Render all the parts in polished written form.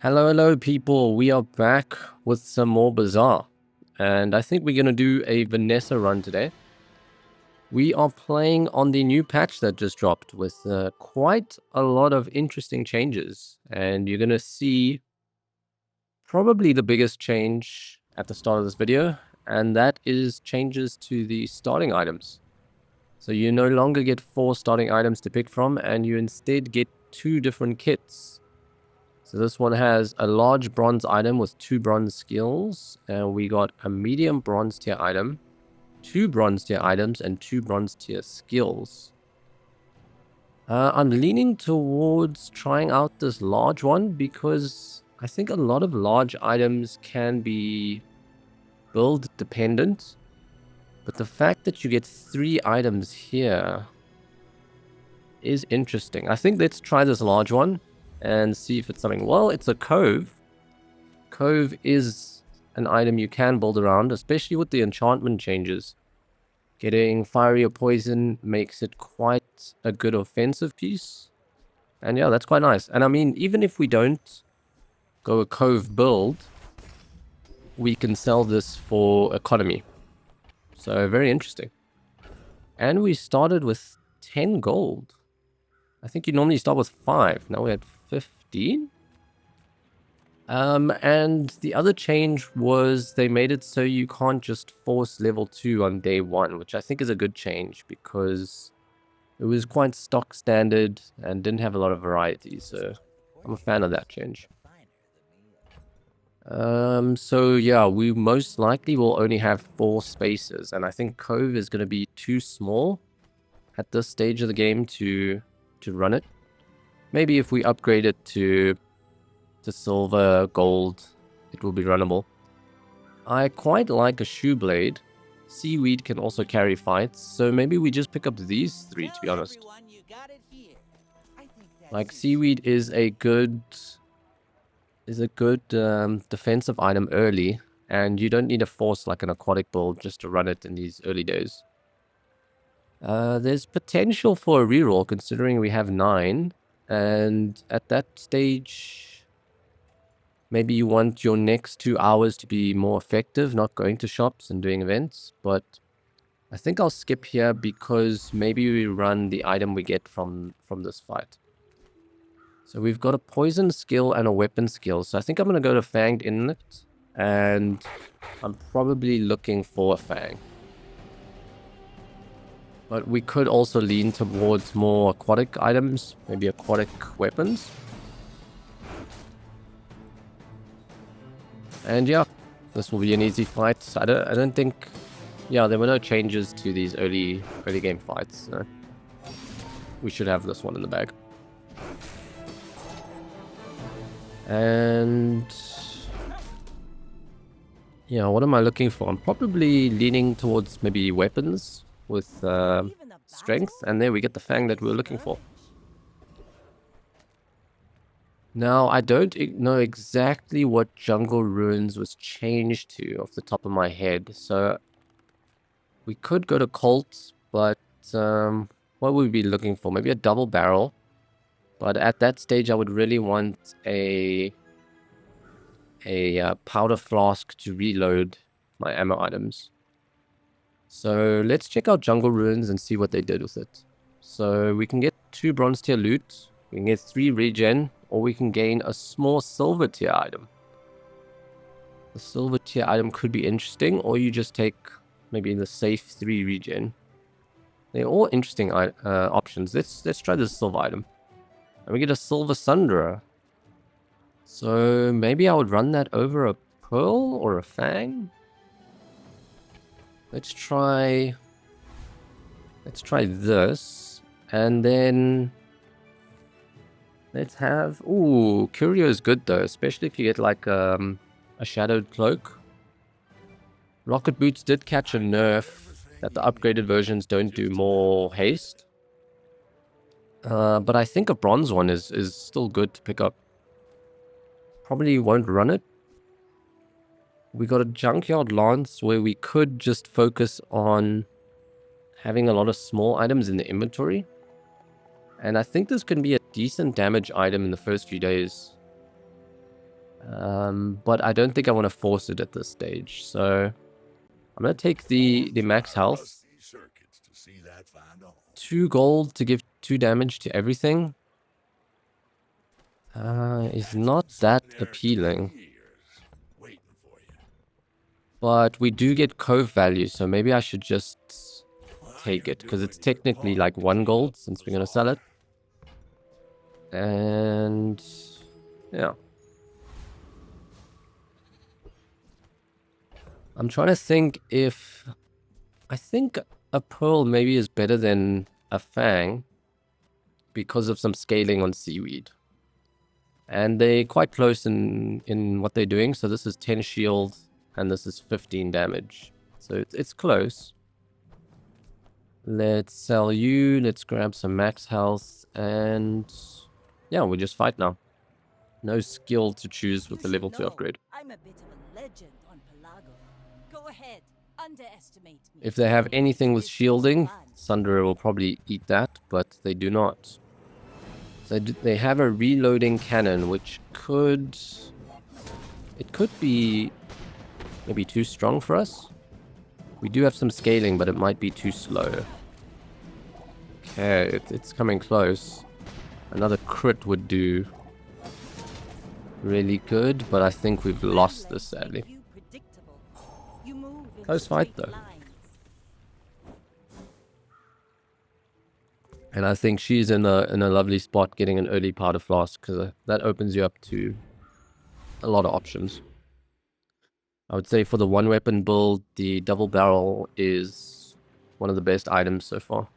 Hello people, we are back with some more Bazaar, and I think we're going to do a Vanessa run today. We are playing on the new patch that just dropped with quite a lot of interesting changes, and you're going to see probably the biggest change at the start of this video, and that is changes to the starting items. So you no longer get 4 starting items to pick from, and you instead get 2 different kits. So this one has a large bronze item with 2 bronze skills, and we got a medium bronze tier item, 2 bronze tier items, and 2 bronze tier skills. I'm leaning towards trying out this large one because I think a lot of large items can be build dependent, but the fact that you get 3 items here is interesting. I think let's try this large one and see if it's something. Well, it's a cove. Cove is an item you can build around, especially with the enchantment changes. Getting fiery or poison makes it quite a good offensive piece. And yeah, that's quite nice. And I mean, even if we don't go a cove build, we can sell this for economy. So very interesting. And we started with 10 gold. I think you normally start with 5. Now we're at 15. And the other change was they made it so you can't just force level 2 on day 1, which I think is a good change because it was quite stock standard and didn't have a lot of variety, so I'm a fan of that change. So yeah, we most likely will only have 4 spaces, and I think Cove is going to be too small at this stage of the game to run it. Maybe if we upgrade it to silver, gold, it will be runnable. I quite like a shoe blade. Seaweed can also carry fights, so maybe we just pick up these 3, to be honest. Like, seaweed is a good defensive item early, and you don't need to force like an aquatic build just to run it in these early days. There's potential for a reroll considering we have 9, and at that stage maybe you want your next 2 hours to be more effective, not going to shops and doing events, but I think I'll skip here because maybe we run the item we get from this fight. So we've got a poison skill and a weapon skill, so I think I'm going to go to Fanged Inlet, and I'm probably looking for a Fang. But we could also lean towards more aquatic items, maybe aquatic weapons. And yeah, this will be an easy fight. I don't think... Yeah, there were no changes to these early game fights. So we should have this one in the bag. And... yeah, what am I looking for? I'm probably leaning towards maybe weapons with strength. And there we get the Fang that we were looking for. Now, I don't know exactly what Jungle Ruins was changed to off the top of my head, so we could go to Colt, but what would we be looking for? Maybe a double barrel, but at that stage I would really want a powder flask to reload my ammo items. So let's check out Jungle Ruins and see what they did with it. So we can get 2 bronze tier loot, we can get 3 regen, or we can gain a small silver tier item. The silver tier item could be interesting, or you just take maybe the safe 3 regen. They're all interesting options. Let's try this silver item. And we get a silver Sundra. So maybe I would run that over a pearl or a Fang. Let's try this, and then let's have... ooh, Curio is good though, especially if you get like a shadowed cloak. Rocket boots did catch a nerf that the upgraded versions don't do more haste. But I think a bronze one is still good to pick up. Probably won't run it. We got a junkyard lance where we could just focus on having a lot of small items in the inventory. And I think this can be a decent damage item in the first few days. But I don't think I want to force it at this stage. So I'm going to take the max health. 2 gold to give 2 damage to everything. Is not that appealing. But we do get cove value, so maybe I should just take it. Because it's technically like 1 gold since we're going to sell it. And yeah. I'm trying to think if... I think a pearl maybe is better than a fang because of some scaling on seaweed. And they're quite close in what they're doing. So this is 10 shield and this is 15 damage. So it's close. Let's sell you. Let's grab some max health. And yeah, we just fight now. No skill to choose with the level 2 upgrade. I'm a bit of a legend on Pelago. Go ahead, underestimate me. If they have anything with shielding, Sunderer will probably eat that, but they do not. So they have a reloading cannon, which could... It could be maybe too strong for us. We do have some scaling, but it might be too slow. Okay, it's coming close. Another crit would do really good, but I think we've lost this sadly. Close fight though. And I think she's in a lovely spot getting an early part of flask, because that opens you up to a lot of options. I would say for the 1 weapon build, the double barrel is one of the best items so far.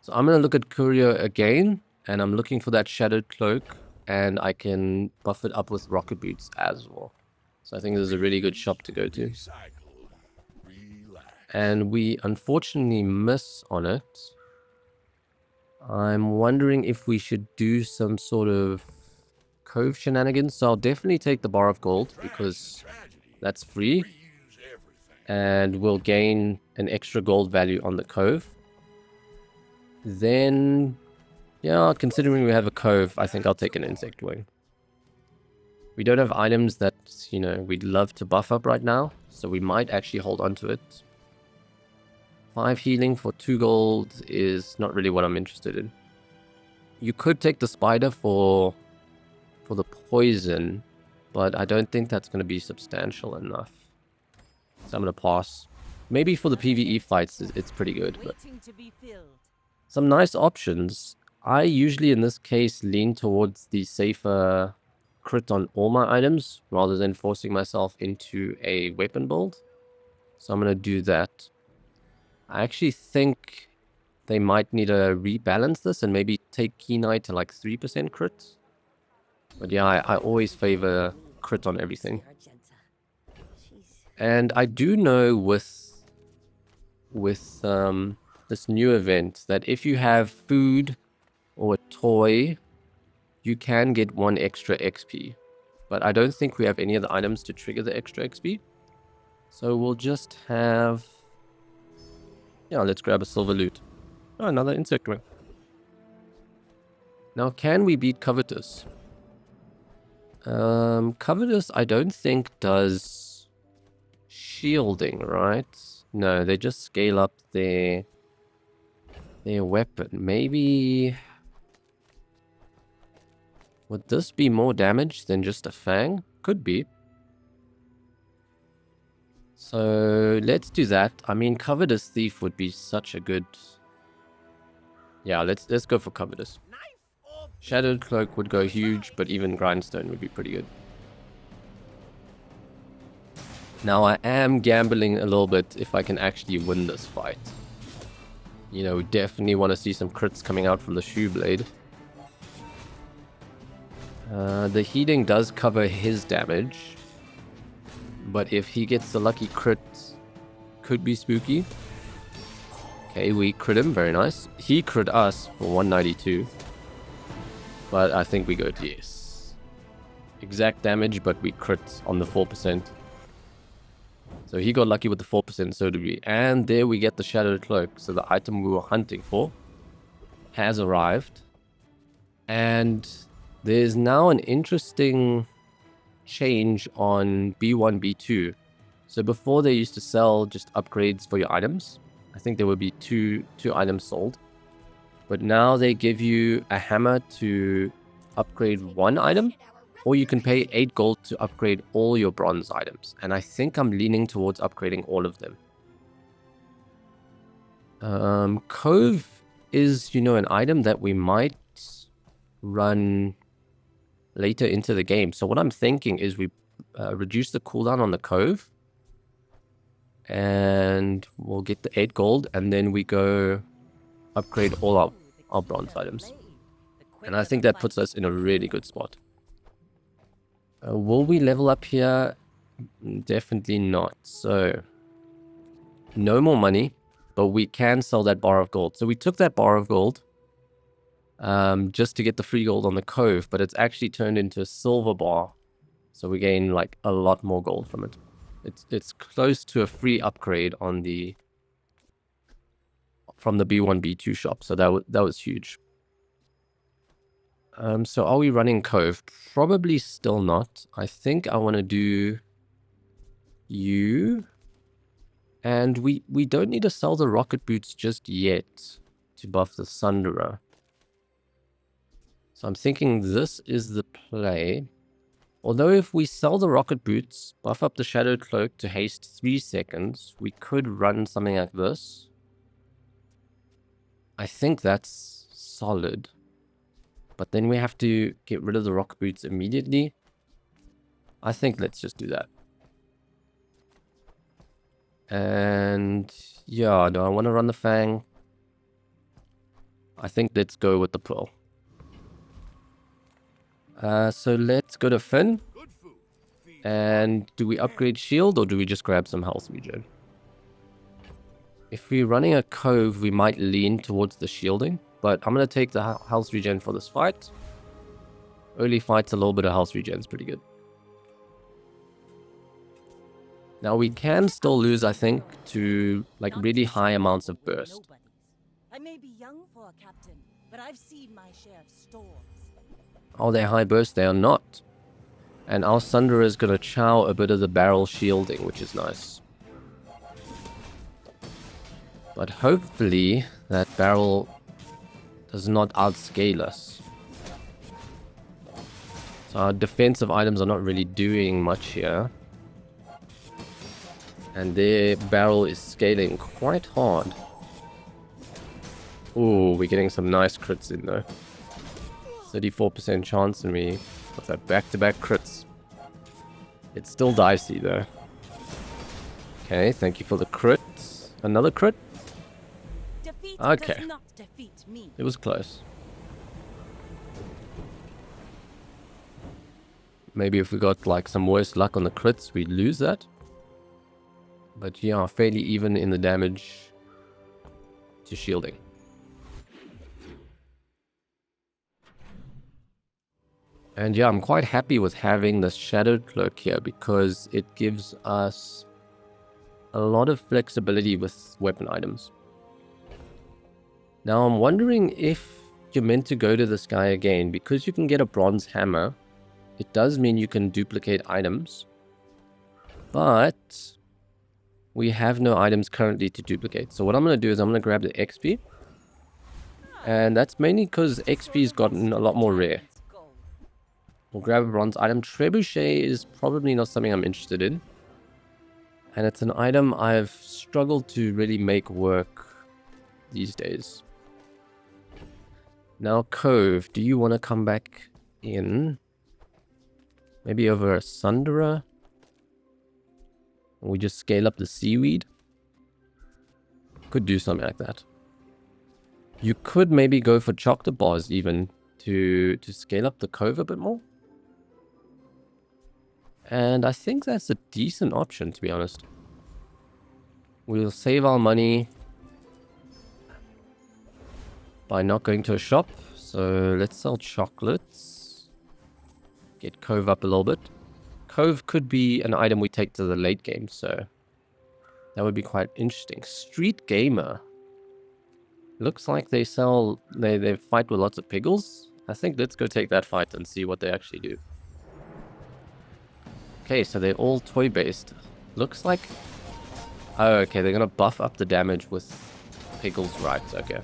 So I'm going to look at Courier again, and I'm looking for that Shadowed Cloak, and I can buff it up with Rocket Boots as well. So I think this is a really good shop to go to. And we unfortunately miss on it. I'm wondering if we should do some sort of cove shenanigans. So I'll definitely take the bar of gold because that's free. And we'll gain an extra gold value on the cove. Then, yeah, considering we have a cove, I think I'll take an insect wing. We don't have items that, you know, we'd love to buff up right now. So we might actually hold on to it. 5 healing for 2 gold is not really what I'm interested in. You could take the spider for the poison, but I don't think that's going to be substantial enough. So I'm going to pass. Maybe for the PvE fights, it's pretty good. But some nice options. I usually, in this case, lean towards the safer crit on all my items, rather than forcing myself into a weapon build. So I'm going to do that. I actually think they might need to rebalance this and maybe take Keen Eye to like 3% crit. But yeah, I always favor crit on everything. And I do know with this new event that if you have food or a toy, you can get 1 extra XP. But I don't think we have any of the items to trigger the extra XP. So we'll just have... Yeah, let's grab a silver loot. Oh, another insect wing. Now, can we beat Covetous? Covetous, I don't think does shielding, right? No, they just scale up their weapon. Maybe... Would this be more damage than just a fang? Could be. So let's do that. I mean, Covetous Thief would be such a good... Yeah, let's go for Covetous. Shadowed Cloak would go huge, but even Grindstone would be pretty good. Now I am gambling a little bit if I can actually win this fight. You know, we definitely want to see some crits coming out from the Shoe Blade. The heating does cover his damage. But if he gets the lucky crit, could be spooky. Okay, we crit him, very nice. He crit us for 192. But I think we go to yes. Exact damage, but we crit on the 4%. So he got lucky with the 4%, so did we. And there we get the Shadowed Cloak. So the item we were hunting for has arrived. And there's now an interesting change on B1, B2. So before they used to sell just upgrades for your items. I think there would be two items sold. But now they give you a hammer to upgrade one item, or you can pay 8 gold to upgrade all your bronze items. And I think I'm leaning towards upgrading all of them. Cove is, you know, an item that we might run later into the game. So what I'm thinking is we reduce the cooldown on the Cove. And we'll get the 8 gold, and then we go upgrade all our bronze items. And I think that puts us in a really good spot. Will we level up here? Definitely not. So, no more money, but we can sell that bar of gold. So we took that bar of gold just to get the free gold on the Cove, but it's actually turned into a silver bar. So we gain like a lot more gold from it. It's close to a free upgrade on the from the B1, B2 shop. So that was huge. So are we running Cove? Probably still not. I think I want to do you. And we don't need to sell the rocket boots just yet to buff the Sunderer. So I'm thinking this is the play. Although if we sell the rocket boots, buff up the shadow cloak to haste 3 seconds, we could run something like this. I think that's solid. But then we have to get rid of the rocket boots immediately. I think let's just do that. And yeah, do I want to run the Fang? I think let's go with the Pearl. So let's go to Finn. And do we upgrade shield or do we just grab some health regen? If we're running a Cove, we might lean towards the shielding. But I'm going to take the health regen for this fight. Early fights, a little bit of health regen is pretty good. Now we can still lose, I think, to like really high amounts of burst. I may be young for a captain, but I've seen my share of storms. Oh, they're high burst, they are not. And our Sunderer is going to chow a bit of the barrel shielding, which is nice. But hopefully that barrel does not outscale us. So our defensive items are not really doing much here. And their barrel is scaling quite hard. Ooh, we're getting some nice crits in though. 34% chance and we got that back-to-back crits. It's still dicey though. Okay, thank you for the crit. Another crit? Defeat Okay. does not defeat me. It was close. Maybe if we got like some worse luck on the crits, we'd lose that. But yeah, fairly even in the damage to shielding. And yeah, I'm quite happy with having the Shadow Cloak here because it gives us a lot of flexibility with weapon items. Now I'm wondering if you're meant to go to this guy again because you can get a bronze hammer. It does mean you can duplicate items. But we have no items currently to duplicate. So what I'm going to do is I'm going to grab the XP. And that's mainly because XP's gotten a lot more rare. We'll grab a bronze item. Trebuchet is probably not something I'm interested in. And it's an item I've struggled to really make work these days. Now, Cove, do you want to come back in? Maybe over a Sunderer? We just scale up the seaweed? Could do something like that. You could maybe go for chocolate bars even to scale up the Cove a bit more. And I think that's a decent option, to be honest. We'll save our money by not going to a shop. So let's sell chocolates. Get Cove up a little bit. Cove could be an item we take to the late game, so that would be quite interesting. Street Gamer. Looks like they fight with lots of piggles. I think let's go take that fight and see what they actually do. Okay, so they're all toy-based. Looks like... Oh, okay, they're gonna buff up the damage with Pickles, right, okay.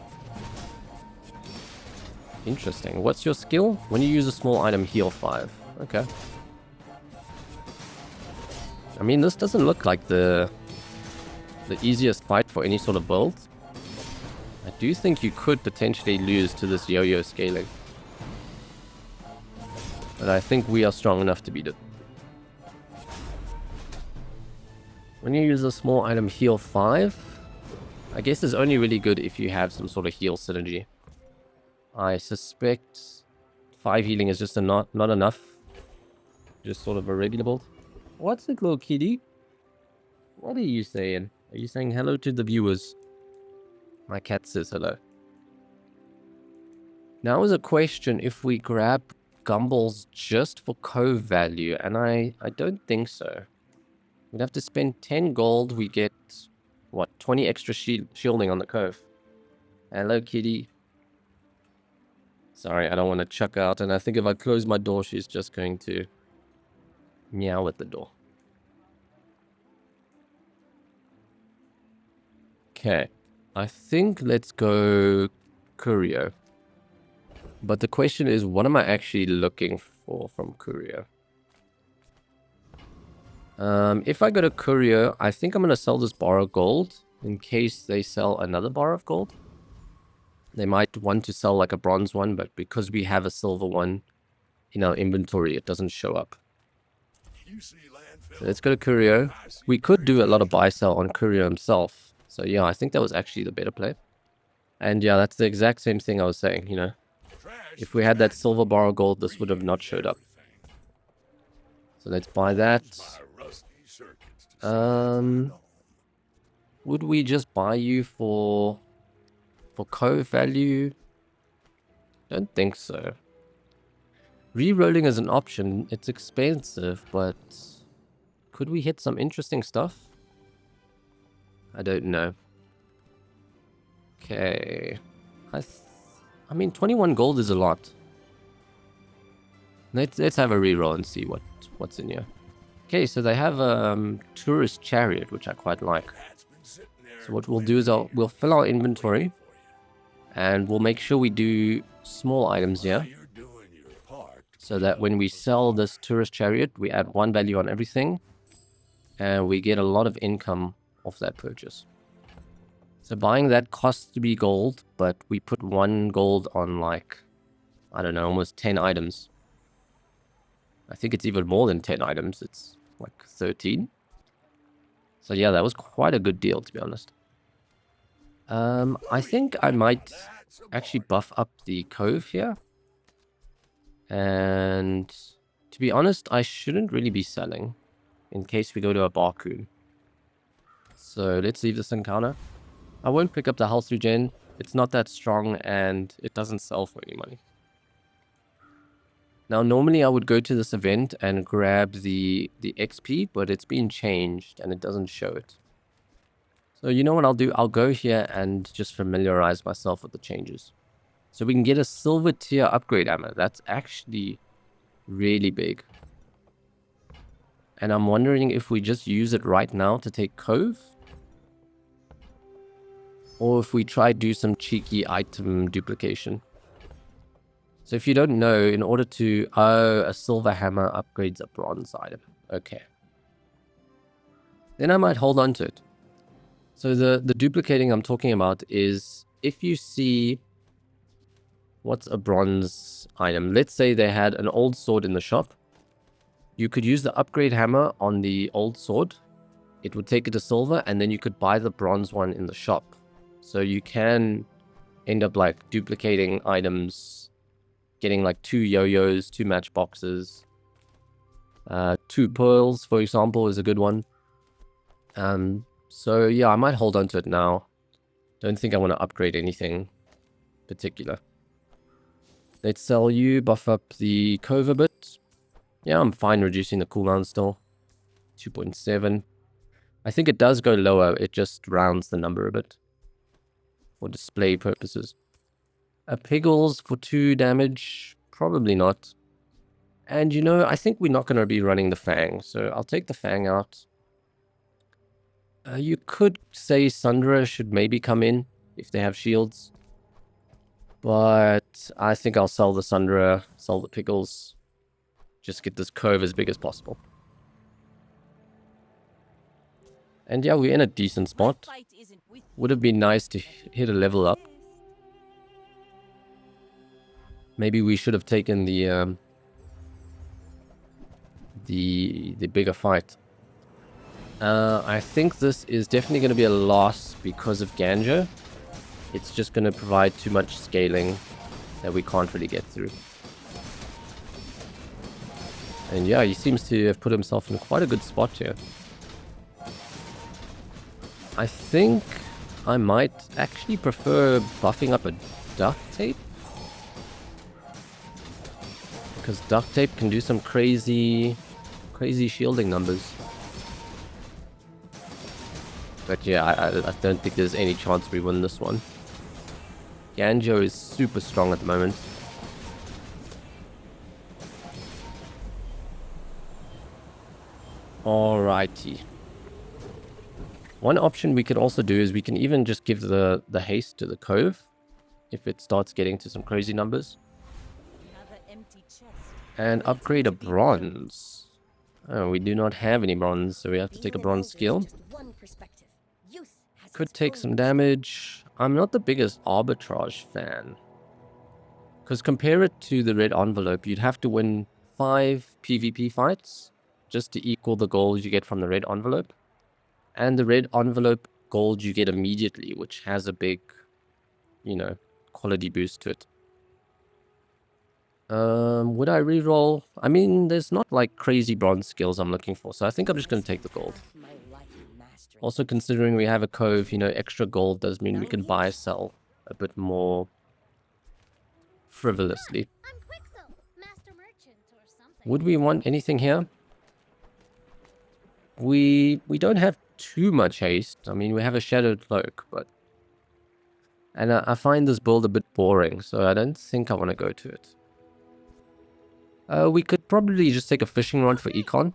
Interesting. What's your skill? When you use a small item, heal 5. Okay. I mean, this doesn't look like the easiest fight for any sort of build. I do think you could potentially lose to this yo-yo scaling. But I think we are strong enough to beat it. When you use a small item, heal 5. I guess it's only really good if you have some sort of heal synergy. I suspect 5 healing is just not enough. Just sort of a regular build. What's it, little kitty? What are you saying? Are you saying hello to the viewers? My cat says hello. Now is a question if we grab Gumballs just for Cove value, and I don't think so. We'd have to spend 10 gold, we get, what, 20 extra shielding on the Cove. Hello, kitty. Sorry, I don't want to chuck out, and I think if I close my door, she's just going to meow at the door. Okay, I think let's go Curio. But the question is, what am I actually looking for from Curio? If I go to Curio, I think I'm going to sell this bar of gold in case they sell another bar of gold. They might want to sell like a bronze one, but because we have a silver one in our inventory, it doesn't show up. So let's go to Curio. We could do a lot of buy-sell on Curio himself. So yeah, I think that was actually the better play. And yeah, that's the exact same thing I was saying, you know. If we had that silver bar of gold, this would have not showed up. So let's buy that. Would we just buy you for Cove value? Don't think so. Re-rolling is an option. It's expensive, but could we hit some interesting stuff? I don't know. Okay. I mean, 21 gold is a lot. Let's have a reroll and see what's in here. Okay, so they have a tourist chariot, which I quite like. So what we'll do is we'll fill our inventory, and we'll make sure we do small items here, so that when we sell this tourist chariot, we add 1 value on everything, and we get a lot of income off that purchase. So buying that costs 3 gold, but we put 1 gold on, like, I don't know, almost 10 items. I think it's even more than 10 items. It's like 13. So yeah, that was quite a good deal, to be honest. I think I might actually buff up the Cove here. And to be honest, I shouldn't really be selling in case we go to a Barcoon. So let's leave this encounter. I won't pick up the health regen. It's not that strong and it doesn't sell for any money. Now, normally I would go to this event and grab the XP, but it's been changed and it doesn't show it. So you know what I'll do? I'll go here and just familiarize myself with the changes. So we can get a silver tier upgrade ammo. That's actually really big. And I'm wondering if we just use it right now to take Cove, or if we try do some cheeky item duplication. So if you don't know, in order to... Oh, a silver hammer upgrades a bronze item. Okay. Then I might hold on to it. So the duplicating I'm talking about is if you see... What's a bronze item? Let's say they had an old sword in the shop. You could use the upgrade hammer on the old sword. It would take it to silver, and then you could buy the bronze one in the shop. So you can end up like duplicating items, getting like 2 yo-yos, 2 matchboxes, 2 pearls, for example, is a good one. So yeah, I might hold on to it now. Don't think I want to upgrade anything particular. Let's sell you, buff up the Cove a bit. Yeah, I'm fine reducing the cooldown still. 2.7. I think it does go lower, it just rounds the number a bit. For display purposes. A Piggles for 2 damage? Probably not. And you know, I think we're not going to be running the Fang, so I'll take the Fang out. You could say Sundra should maybe come in if they have shields. But I think I'll sell the Sundra, sell the Pickles. Just get this Cove as big as possible. And yeah, we're in a decent spot. Would have been nice to hit a level up. Maybe we should have taken the bigger fight. I think this is definitely going to be a loss because of Ganja. It's just going to provide too much scaling that we can't really get through. And yeah, he seems to have put himself in quite a good spot here. I think I might actually prefer buffing up a duct tape. Because duct tape can do some crazy shielding numbers. But yeah, I don't think there's any chance we win this one. Ganjo is super strong at the moment. Alrighty. One option we could also do is we can even just give the haste to the Cove if it starts getting to some crazy numbers. And upgrade a bronze. Oh, we do not have any bronze, so we have to take a bronze skill. Could take some damage. I'm not the biggest arbitrage fan. Because compare it to the red envelope, you'd have to win 5 PvP fights just to equal the gold you get from the red envelope. And the red envelope gold you get immediately, which has a big, you know, quality boost to it. Would I reroll? I mean, there's not like crazy bronze skills I'm looking for, so I think I'm just going to take the gold. Also, considering we have a Cove, you know, extra gold does mean we can buy, sell a bit more frivolously. Would we want anything here? We don't have too much haste. I mean, we have a Shadowed Cloak, but... And I find this build a bit boring, so I don't think I want to go to it. We could probably just take a fishing rod for econ,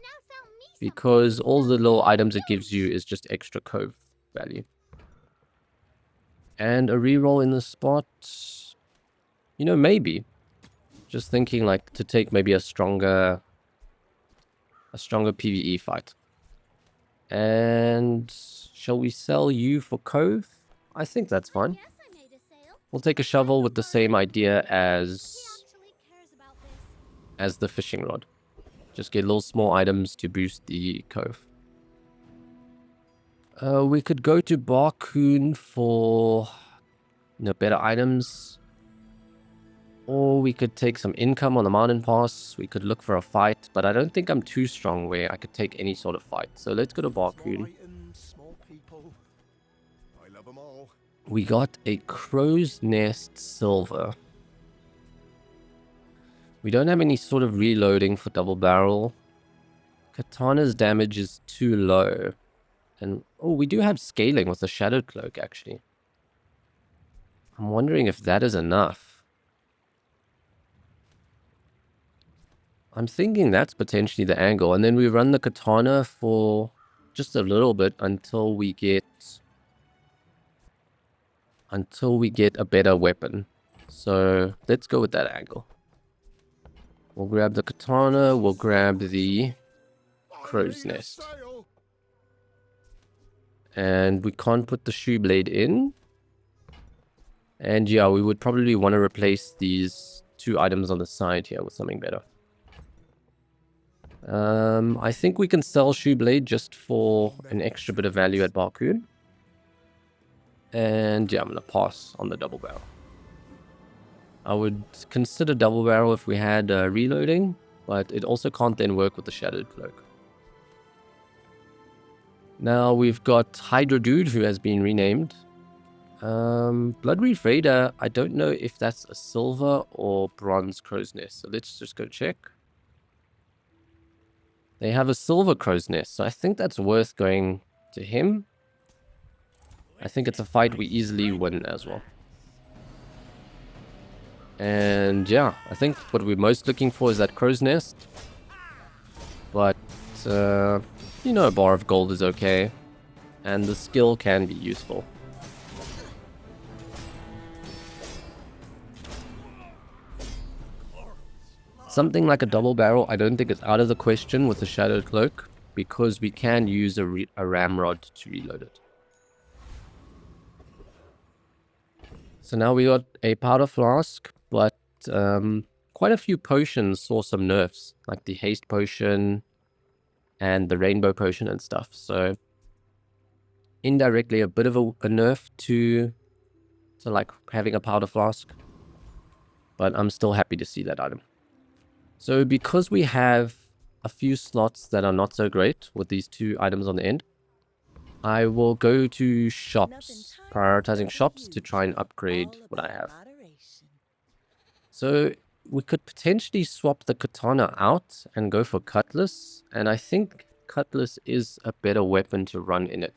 because all the little items it gives you is just extra Cove value. And a reroll in the spot, you know, maybe. Just thinking like to take maybe a stronger PvE fight. And shall we sell you for Cove? I think that's fine. We'll take a shovel with the same idea as the fishing rod. Just get little small items to boost the Cove. We could go to Barcoon for, you know, better items. Or we could take some income on the mountain pass. We could look for a fight, but I don't think I'm too strong where I could take any sort of fight. So let's go to Barcoon. We got a Crow's Nest Silver. We don't have any sort of reloading for double barrel. Katana's damage is too low. And, oh, we do have scaling with the Shadow Cloak, actually. I'm wondering if that is enough. I'm thinking that's potentially the angle. And then we run the Katana for just a little bit until we get a better weapon. So let's go with that angle. We'll grab the Katana, we'll grab the Crow's Nest. And we can't put the shoe blade in. And yeah, we would probably want to replace these 2 items on the side here with something better. I think we can sell shoe blade just for an extra bit of value at Barcoon. And yeah, I'm going to pass on the double barrel. I would consider double barrel if we had reloading, but it also can't then work with the Shadowed Cloak. Now we've got Hydro Dude, who has been renamed. Bloodreef Raider, I don't know if that's a silver or bronze Crow's Nest, so let's just go check. They have a silver Crow's Nest, so I think that's worth going to him. I think it's a fight we easily win as well. And yeah, I think what we're most looking for is that crow's nest. But, you know, a bar of gold is okay. And the skill can be useful. Something like a double barrel, I don't think it's out of the question with the Shadowed Cloak, because we can use a ramrod to reload it. So now we got a powder flask, but quite a few potions saw some nerfs, like the haste potion and the rainbow potion and stuff. So indirectly a bit of a nerf to like having a powder flask, but I'm still happy to see that item. So because we have a few slots that are not so great with these 2 items on the end, I will go to shops, prioritizing shops to try and upgrade what I have. So we could potentially swap the katana out and go for cutlass, and I think cutlass is a better weapon to run in it.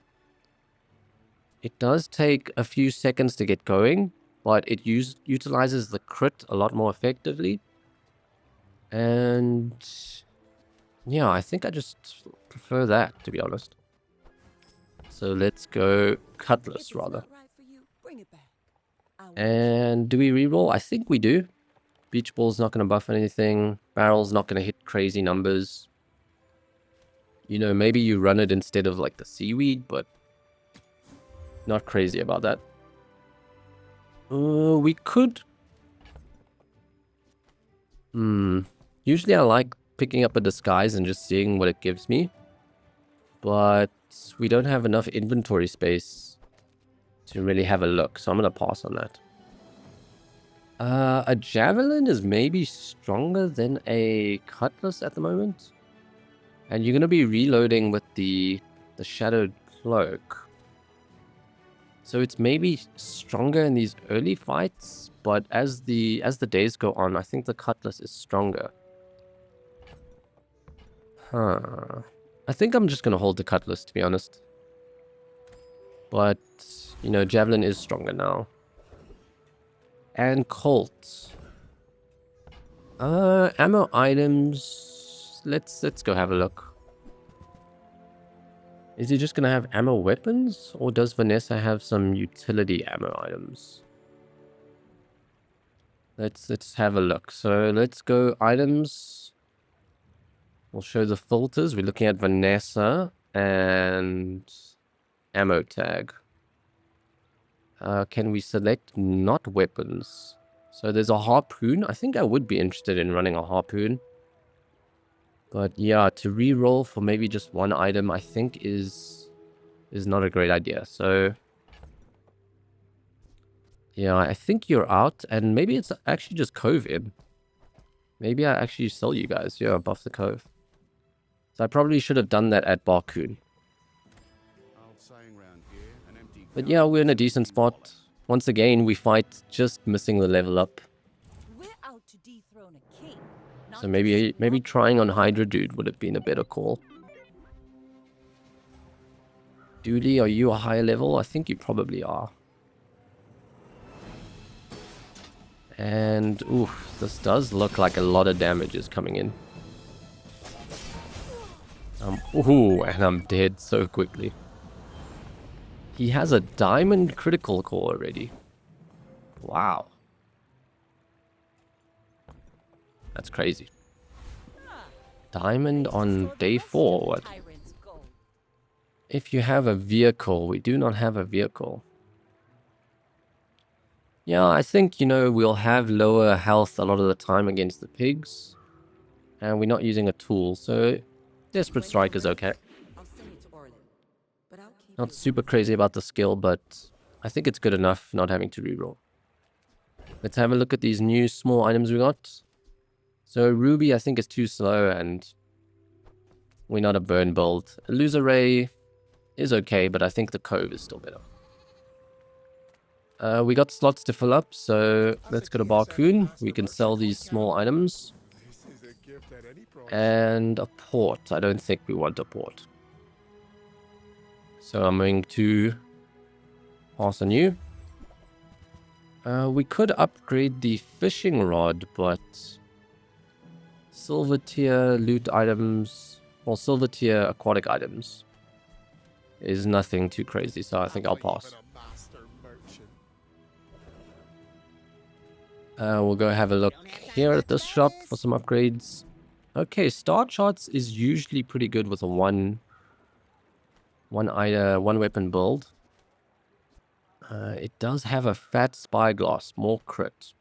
It does take a few seconds to get going, but it utilizes the crit a lot more effectively. And yeah, I think I just prefer that, to be honest. So let's go cutlass rather. And do we reroll? I think we do. Beach ball's not going to buff anything. Barrel's not going to hit crazy numbers. You know, maybe you run it instead of like the seaweed, but not crazy about that. We could. Usually I like picking up a disguise and just seeing what it gives me. But we don't have enough inventory space to really have a look, so I'm going to pass on that. A javelin is maybe stronger than a cutlass at the moment. And you're going to be reloading with the shadowed cloak. So it's maybe stronger in these early fights, but as the days go on, I think the cutlass is stronger. I think I'm just going to hold the cutlass, to be honest. But, you know, javelin is stronger now. And Colt. Ammo items. Let's go have a look. Is he just gonna have ammo weapons, or does Vanessa have some utility ammo items? Let's have a look. So let's go items. We'll show the filters. We're looking at Vanessa and ammo tag. Can we select not weapons? So there's a harpoon. I think I would be interested in running a harpoon. But yeah, to re-roll for maybe just one item, I think is not a great idea. So yeah, I think you're out, and maybe it's actually just Cove in. Maybe I actually sell you guys. Yeah, buff the Cove. So I probably should have done that at Barcoon. But yeah, we're in a decent spot. Once again, we fight just missing the level up. We're out to dethrone a king. So maybe trying on Hydra Dude would have been a better call. Dooley, are you a higher level? I think you probably are. And ooh, this does look like a lot of damage is coming in. Ooh, and I'm dead so quickly. He has a diamond critical core already. Wow. That's crazy. Diamond on day 4, what? If you have a vehicle, we do not have a vehicle. Yeah, I think, you know, we'll have lower health a lot of the time against the pigs. And we're not using a tool, so Desperate Strike is okay. Not super crazy about the skill, but I think it's good enough not having to reroll. Let's have a look at these new small items we got. So Ruby, I think, is too slow, and we're not a burn build. Loser Ray is okay, but I think the Cove is still better. We got slots to fill up, so let's go to Barcoon. We can sell these small items. And a port. I don't think we want a port. So I'm going to pass on you. We could upgrade the fishing rod, but silver tier loot items, or silver tier aquatic items, is nothing too crazy, so I think I'll pass. We'll go have a look here at this shop for some upgrades. Okay, Star Charts is usually pretty good with a one weapon build. It does have a fat spyglass, more crit.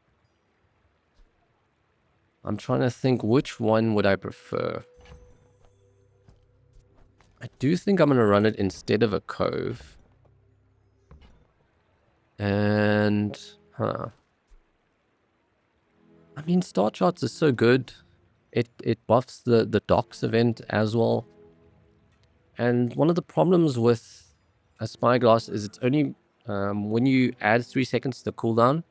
I'm trying to think which one would I prefer. I do think I'm going to run it instead of a cove. And, I mean, Star Charts is so good. It buffs the docks event as well. And one of the problems with a spyglass is it's only when you add 3 seconds to the cooldown,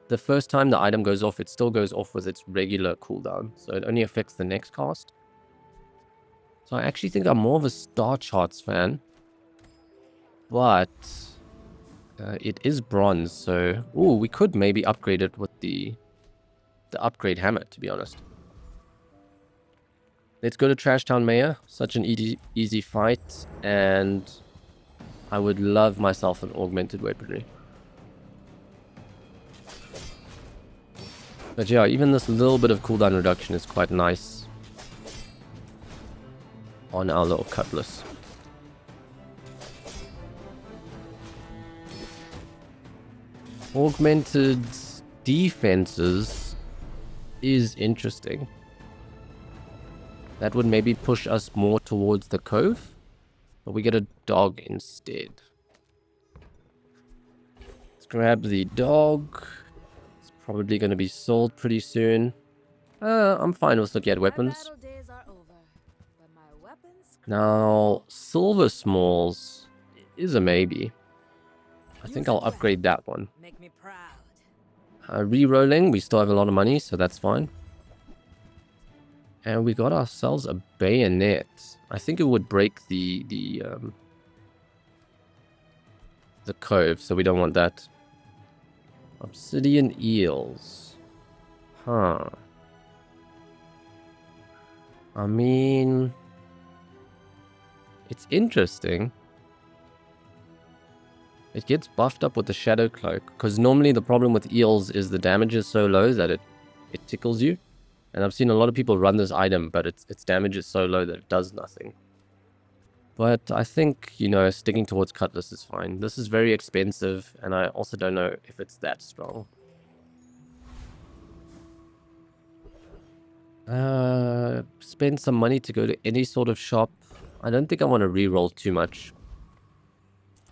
the first time the item goes off, it still goes off with its regular cooldown. So it only affects the next cast. So I actually think I'm more of a Star Charts fan. But it is bronze, so... Ooh, we could maybe upgrade it with the upgrade hammer, to be honest. Let's go to Trash Town Mayor. Such an easy fight. And I would love myself an augmented weaponry. But yeah, even this little bit of cooldown reduction is quite nice on our little cutlass. Augmented defenses is interesting. That would maybe push us more towards the cove, but we get a dog instead. Let's grab the dog. It's probably going to be sold pretty soon. I'm fine with looking at weapons. Now, silver smalls is a maybe. I think I'll upgrade that one. Make me proud. Re-rolling, we still have a lot of money, so that's fine. And we got ourselves a bayonet. I think it would break the cove, so we don't want that. Obsidian eels. Huh. I mean... It's interesting. It gets buffed up with the Shadow Cloak, because normally the problem with eels is the damage is so low that it tickles you. And I've seen a lot of people run this item, but its damage is so low that it does nothing. But I think, you know, sticking towards Cutlass is fine. This is very expensive, and I also don't know if it's that strong. Spend some money to go to any sort of shop. I don't think I want to re-roll too much.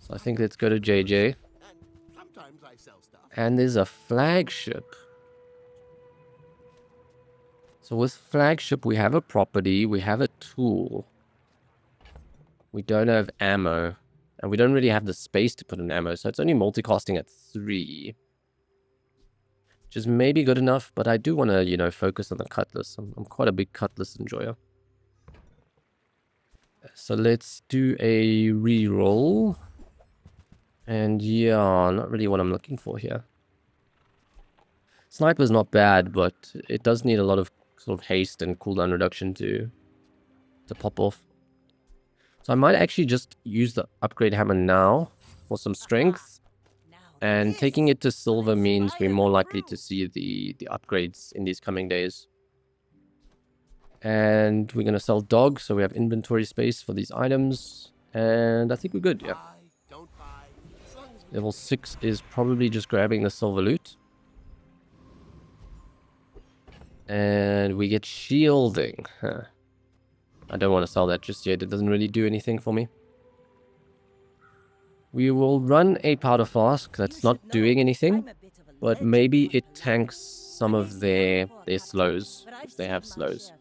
So I think let's go to JJ. And there's a flagship. So with flagship, we have a property, we have a tool. We don't have ammo. And we don't really have the space to put in ammo, so it's only multicasting at 3. Which is maybe good enough, but I do want to, you know, focus on the cutlass. I'm quite a big cutlass enjoyer. So let's do a re-roll. And yeah, not really what I'm looking for here. Sniper's not bad, but it does need a lot of sort of haste and cooldown reduction to pop off. So I might actually just use the upgrade hammer now for some strength. And taking it to silver means we're more likely to see the upgrades in these coming days. And we're going to sell dog, so we have inventory space for these items. And I think we're good, yeah. Level 6 is probably just grabbing the silver loot. And we get shielding. Huh. I don't want to sell that just yet. It doesn't really do anything for me. We will run a powder flask. That's not doing anything. But maybe it tanks some of their slows, if they have slows.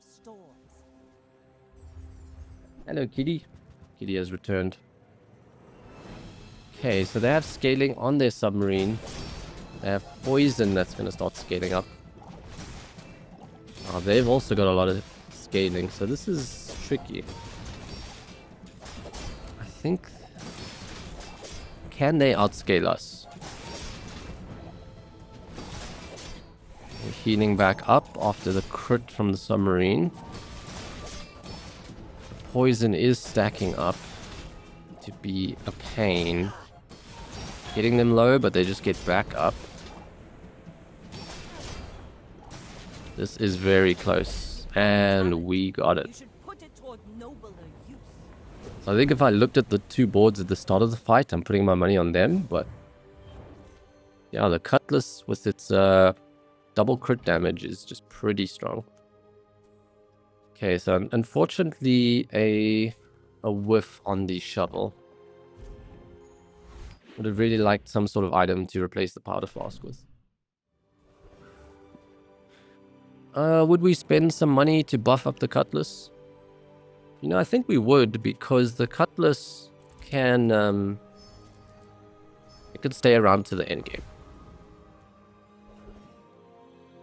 Hello, Kitty. Kitty has returned. Okay, so they have scaling on their submarine. They have poison that's going to start scaling up. Oh, they've also got a lot of scaling, so this is tricky. I think... Can they outscale us? healing back up after the crit from the submarine. Poison is stacking up to be a pain. Getting them low, but they just get back up. This is very close. And we got it. So I think if I looked at the two boards at the start of the fight, I'm putting my money on them, but yeah, the Cutlass with its double crit damage is just pretty strong. Okay, so unfortunately a whiff on the shovel. Would have really liked some sort of item to replace the powder flask with. Would we spend some money to buff up the Cutlass? You know, I think we would, because the Cutlass can it could stay around to the end game.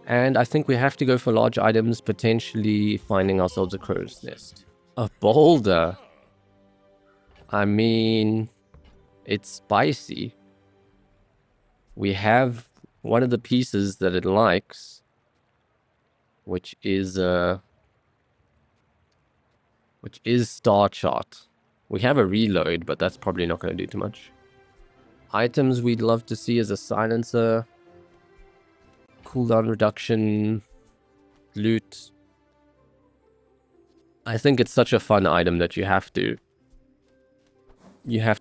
And I think we have to go for large items, potentially finding ourselves a crow's nest. A boulder? I mean, it's spicy. We have one of the pieces that it likes, which is Star Chart. We have a reload, but that's probably not going to do too much. Items we'd love to see is a silencer, cooldown reduction, loot. I think it's such a fun item that you have to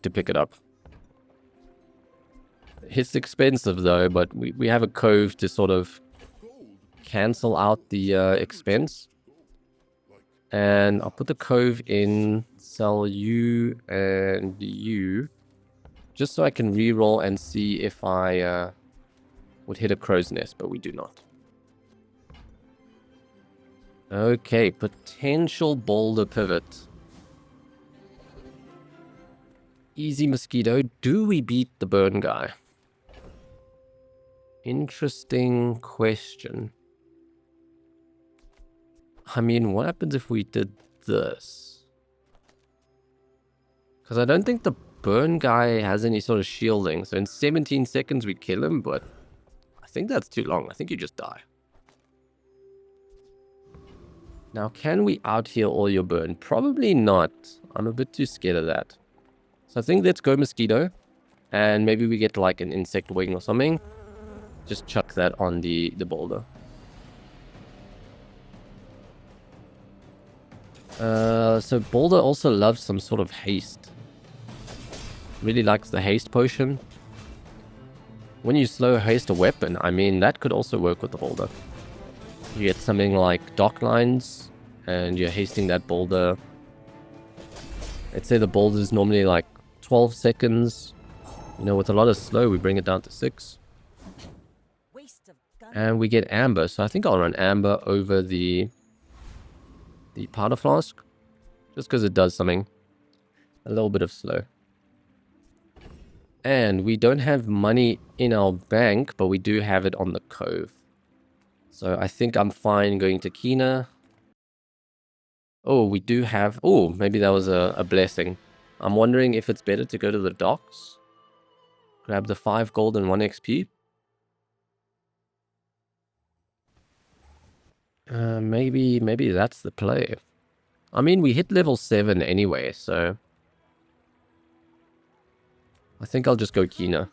pick it up. It's expensive though, but we have a cove to sort of cancel out the expense. And I'll put the cove in, sell you and you, just so I can reroll and see if I would hit a crow's nest, but we do not. Okay, potential boulder pivot. Easy mosquito. Do we beat the burn guy? Interesting question. I mean, what happens if we did this? Because I don't think the burn guy has any sort of shielding. So in 17 seconds we kill him, but I think that's too long. I think you just die. Now, can we out-heal all your burn? Probably not. I'm a bit too scared of that. So I think let's go mosquito. And maybe we get like an insect wing or something. Just chuck that on the boulder. So Boulder also loves some sort of haste. Really likes the haste potion. When you slow haste a weapon, I mean, that could also work with the Boulder. You get something like dock lines, and you're hasting that Boulder. Let's say the Boulder is normally like 12 seconds. You know, with a lot of slow, we bring it down to 6. And we get Amber, so I think I'll run Amber over the powder flask, just because it does something. A little bit of slow. And we don't have money in our bank, but we do have it on the cove. So I think I'm fine going to Kina. Oh, we do have... Oh, maybe that was a blessing. I'm wondering if it's better to go to the docks. Grab the 5 gold and 1 XP. Maybe that's the play. I mean, we hit level 7 anyway, so... I think I'll just go Kina.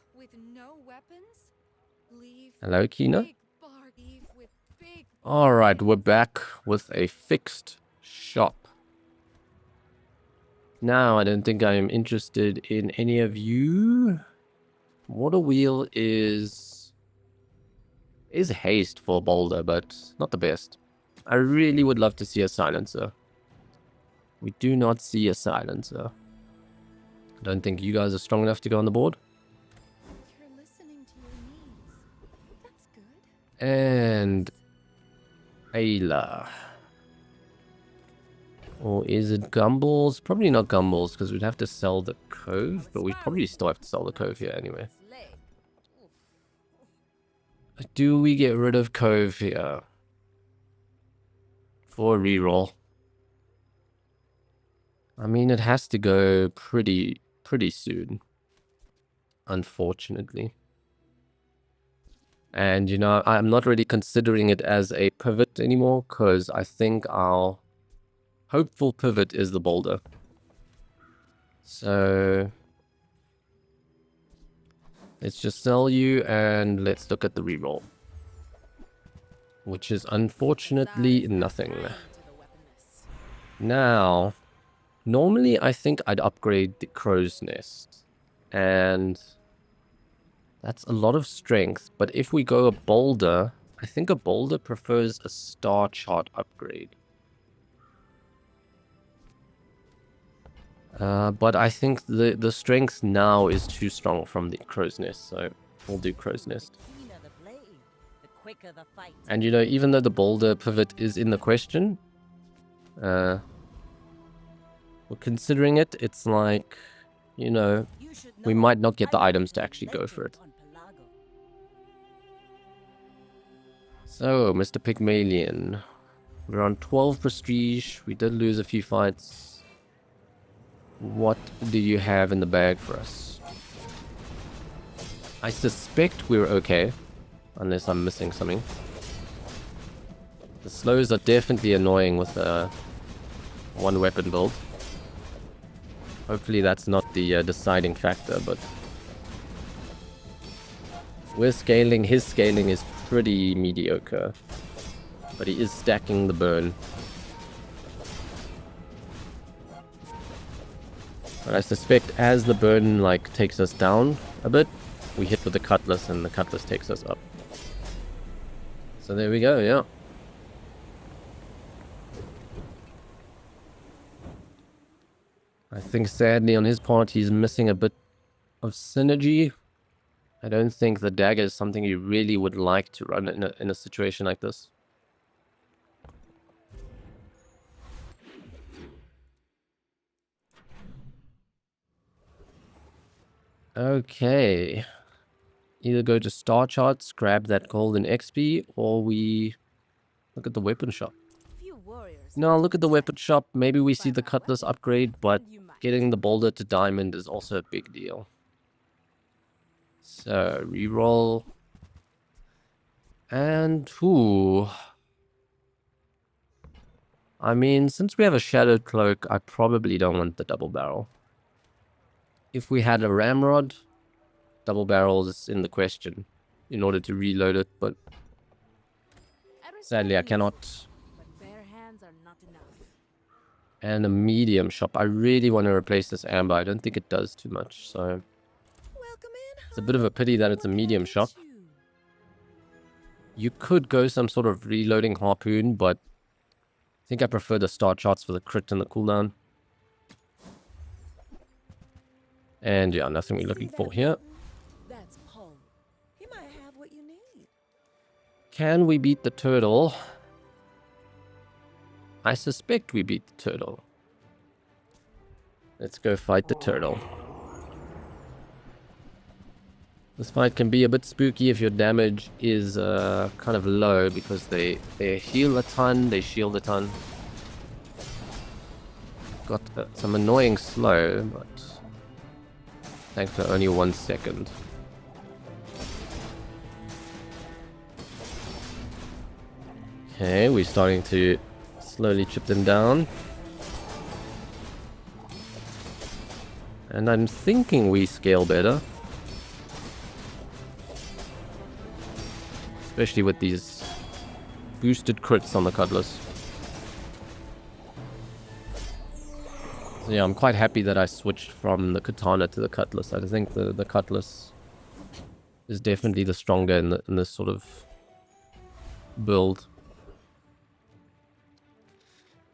Hello, Kina? Alright, we're back with a fixed shop. Now, I don't think I'm interested in any of you. Water wheel is haste for Boulder, but not the best. I really would love to see a silencer. We do not see a silencer. I don't think you guys are strong enough to go on the board. You're listening to your needs. That's good. And Ayla. Or is it Gumballs? Probably not Gumballs, because we'd have to sell the cove, but we probably still have to sell the cove here anyway. Do we get rid of cove here? For a reroll. I mean, it has to go pretty soon. Unfortunately. And, you know, I'm not really considering it as a pivot anymore, because I think our hopeful pivot is the Boulder. So let's just sell you, and let's look at the reroll, which is unfortunately nothing. Now, normally I think I'd upgrade the Crow's Nest, and that's a lot of strength. But if we go a Boulder, I think a Boulder prefers a star chart upgrade. But I think the strength now is too strong from the Crow's Nest, so we'll do Crow's Nest. And, you know, even though the Boulder pivot is in the question, we're considering it, it's like, you know, we might not get the items to actually go for it. So, Mr. Pygmalion, we're on 12 prestige. We did lose a few fights. What do you have in the bag for us? I suspect we're okay, unless I'm missing something. The slows are definitely annoying with a one weapon build. Hopefully that's not the deciding factor, but we're scaling. His scaling is pretty mediocre, but he is stacking the burn. But I suspect as the burn like takes us down a bit, we hit with the cutlass and the cutlass takes us up. So there we go, yeah. I think sadly on his part he's missing a bit of synergy. I don't think the dagger is something you really would like to run in a situation like this. Okay. Either go to star charts, grab that golden XP, or we look at the weapon shop. No, look at the weapon shop. Maybe we see the cutlass upgrade, but getting the Boulder to diamond is also a big deal. So, reroll. And, ooh. I mean, since we have a shadowed cloak, I probably don't want the double barrel. If we had a ramrod, double barrel is in the question in order to reload it, but sadly I cannot. And a medium shop. I really want to replace this amber. I don't think it does too much, so it's a bit of a pity that it's a medium shop. You could go some sort of reloading harpoon, but I think I prefer the star charts for the crit and the cooldown. And yeah, nothing we're looking for here. That's Paul. He might have what you need. Can we beat the turtle? I suspect we beat the turtle. Let's go fight the turtle. This fight can be a bit spooky if your damage is kind of low, because they heal a ton, they shield a ton. Got some annoying slow, but thankfully only 1 second. Okay, we're starting to slowly chip them down. And I'm thinking we scale better. Especially with these boosted crits on the cutlass. So yeah, I'm quite happy that I switched from the katana to the cutlass. I think the cutlass is definitely the stronger in this sort of build.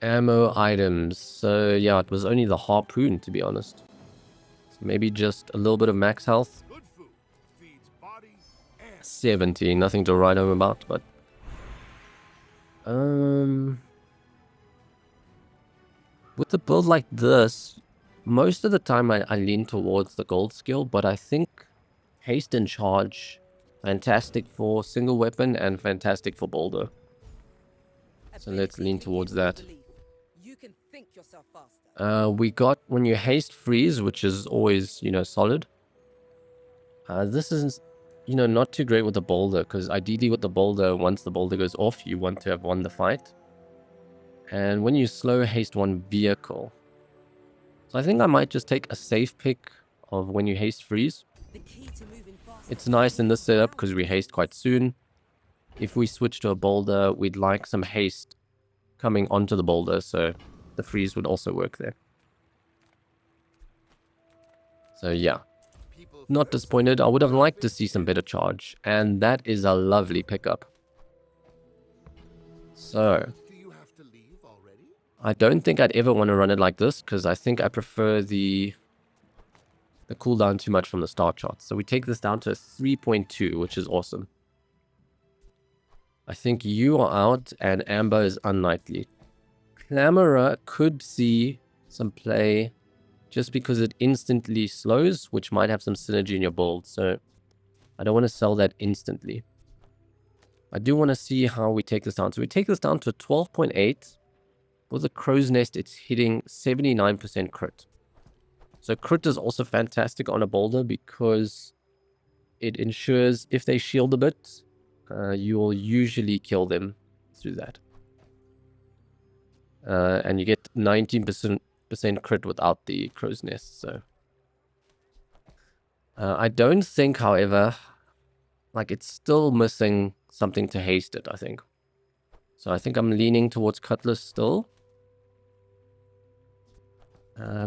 Ammo items. So yeah, it was only the harpoon, to be honest. So maybe just a little bit of max health. 70, nothing to write home about, but with a build like this, most of the time I lean towards the gold skill, but I think haste and charge, fantastic for single weapon and fantastic for Boulder. So let's lean towards that. You can think yourself faster. We got when you haste freeze, which is always, you know, solid. This is you know, not too great with the boulder, because ideally with the boulder, once the boulder goes off, you want to have won the fight. And when you slow haste one vehicle, so I think I might just take a safe pick of when you haste freeze. It's nice in this setup because we haste quite soon. If we switch to a boulder, we'd like some haste coming onto the boulder, so the freeze would also work there. So yeah, not disappointed. I would have liked to see some better charge, and that is a lovely pickup. So I don't think I'd ever want to run it like this, because I think I prefer the cooldown too much from the start chart. So we take this down to 3.2, which is awesome. I think you are out, and Amber is unknightly. Clamora could see some play just because it instantly slows, which might have some synergy in your build. So I don't want to sell that instantly. I do want to see how we take this down. So we take this down to 12.8. With a crow's nest, it's hitting 79% crit. So crit is also fantastic on a boulder because it ensures if they shield a bit, you will usually kill them through that. And you get 19% crit without the crow's nest. So I don't think, however, like it's still missing something to haste it, I think. So I think I'm leaning towards Cutlass still.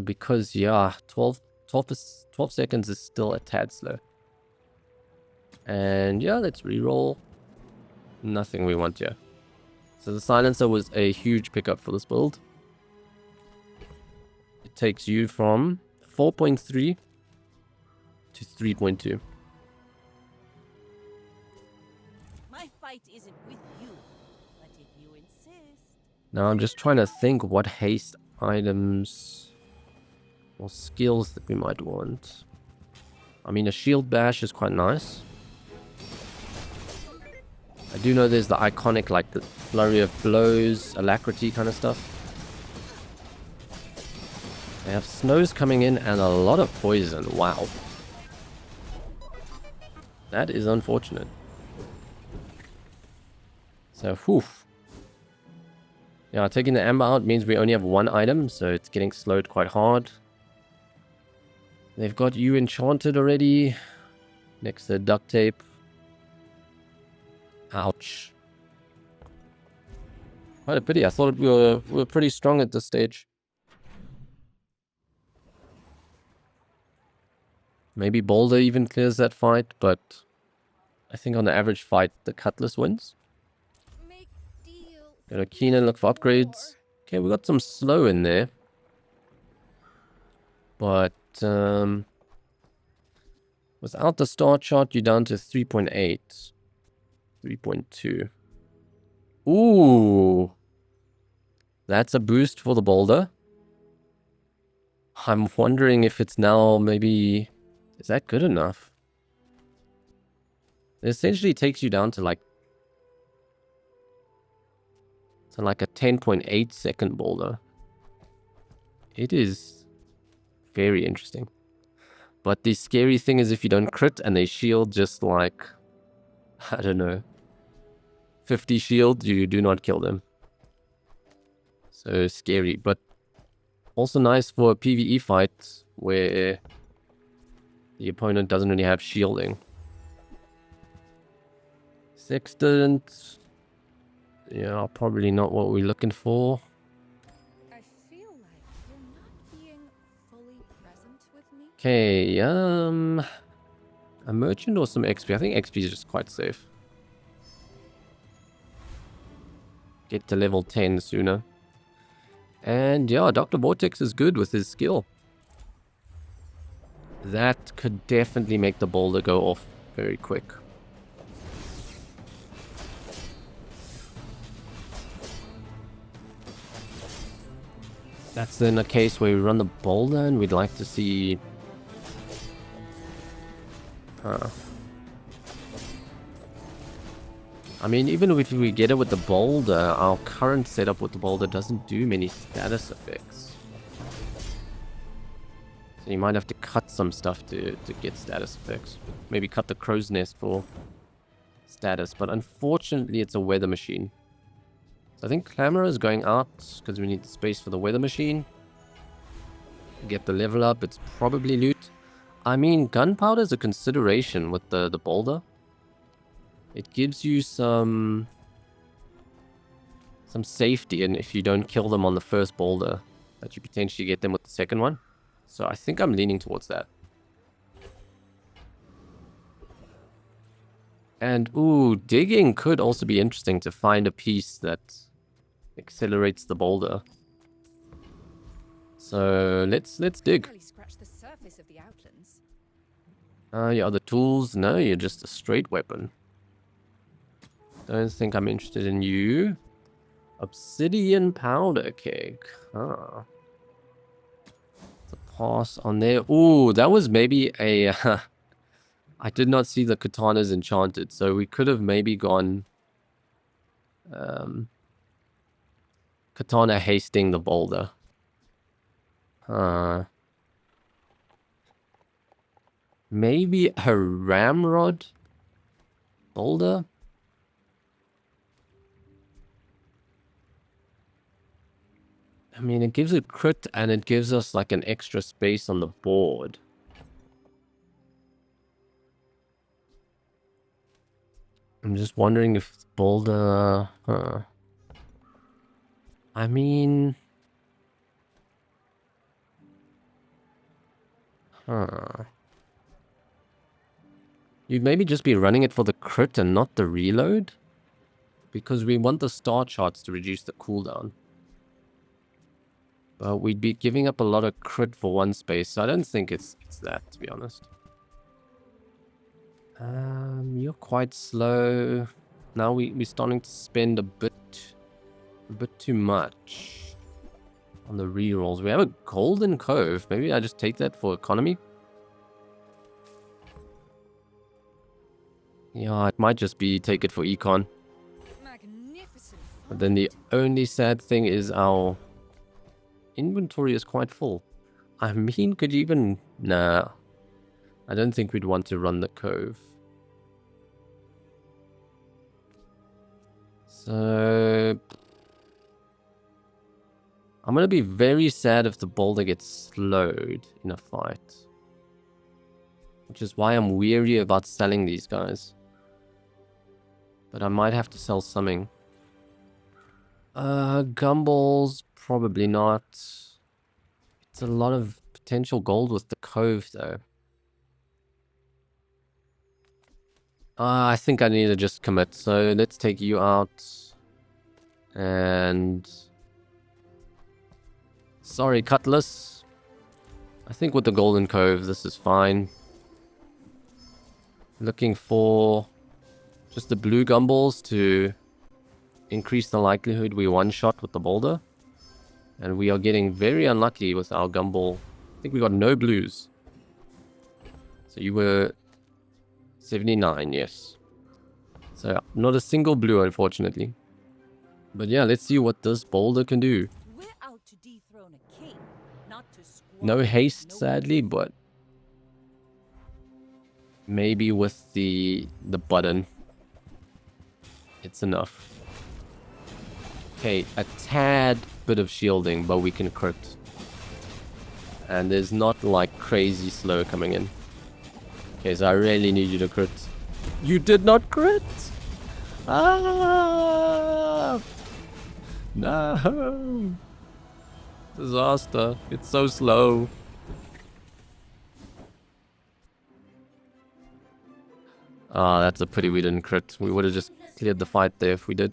Because, yeah, 12 seconds is still a tad slow. And, yeah, let's reroll. Nothing we want here. So the silencer was a huge pickup for this build. It takes you from 4.3 to 3.2. My fight isn't with you, but if you insist. Now I'm just trying to think what haste items or skills that we might want. I mean, a shield bash is quite nice. I do know there's the iconic, like the flurry of blows, alacrity kind of stuff. They have snows coming in and a lot of poison. Wow. That is unfortunate. So, whew. Yeah, taking the amber out means we only have one item, so it's getting slowed quite hard. They've got you enchanted already. Next to duct tape. Ouch. Quite a pity. I thought we were pretty strong at this stage. Maybe Boulder even clears that fight, but I think on the average fight, the Cutlass wins. Make deals. Gonna keen and look for upgrades. Okay, we got some slow in there. But without the star chart, you're down to 3.8. 3.2. Ooh. That's a boost for the boulder. I'm wondering if it's now maybe... Is that good enough? It essentially takes you down to like... To like a 10.8 second boulder. It is very interesting. But the scary thing is if you don't crit and they shield just like... I don't know. 50 shield, you do not kill them. So scary, but also nice for a PvE fight where the opponent doesn't really have shielding. Sextant. Yeah, probably not what we're looking for. I feel like you're not being fully present with me. Okay, a merchant or some XP? I think XP is just quite safe. Get to level 10 sooner. And yeah, Dr. Vortex is good with his skill. That could definitely make the boulder go off very quick. That's then a case where we run the boulder and we'd like to see... I mean, even if we get it with the boulder, our current setup with the boulder doesn't do many status effects. So you might have to cut some stuff to get status effects. Maybe cut the crow's nest for status. But unfortunately, it's a weather machine. So I think Clamor is going out because we need the space for the weather machine. Get the level up. It's probably loot. I mean, gunpowder is a consideration with the boulder. It gives you some safety, and if you don't kill them on the first boulder, that you potentially get them with the second one. So I think I'm leaning towards that. And ooh, digging could also be interesting to find a piece that accelerates the boulder. So let's dig. Barely scratched the surface of the outlands. Your other tools? No, you're just a straight weapon. Don't think I'm interested in you. Obsidian powder cake. Huh. It's a pass on there. Ooh, that was maybe a... I did not see the katanas enchanted, so we could have maybe gone... katana hasting the boulder. Maybe a ramrod boulder? I mean, it gives it crit and it gives us like an extra space on the board. I'm just wondering if boulder... I mean... You'd maybe just be running it for the crit and not the reload? Because we want the star charts to reduce the cooldown. But we'd be giving up a lot of crit for one space, so I don't think it's that, to be honest. You're quite slow. Now we're starting to spend a bit too much on the rerolls. We have a golden cove. Maybe I just take that for economy. Yeah, it might just be take it for econ. Magnificent. But then the only sad thing is our inventory is quite full. I mean, could you even... Nah. I don't think we'd want to run the cove. So... I'm gonna be very sad if the boulder gets slowed in a fight. Which is why I'm weary about selling these guys. But I might have to sell something. Gumballs, probably not. It's a lot of potential gold with the cove, though. I think I need to just commit, so let's take you out. And... Sorry, Cutlass. I think with the Golden Cove, this is fine. Looking for just the blue gumballs to increase the likelihood we one-shot with the boulder. And we are getting very unlucky with our gumball. I think we got no blues. So you were 79, yes. So not a single blue, unfortunately. But yeah, let's see what this boulder can do. We're out to dethrone a king, not to No squander haste, noble sadly, but maybe with the button, it's enough. Okay, a tad bit of shielding, but we can crit. And there's not like crazy slow coming in. Okay, so I really need you to crit. You did not crit! Ah! No! Disaster. It's so slow. Ah, that's a pity we didn't crit. We would have just cleared the fight there if we did.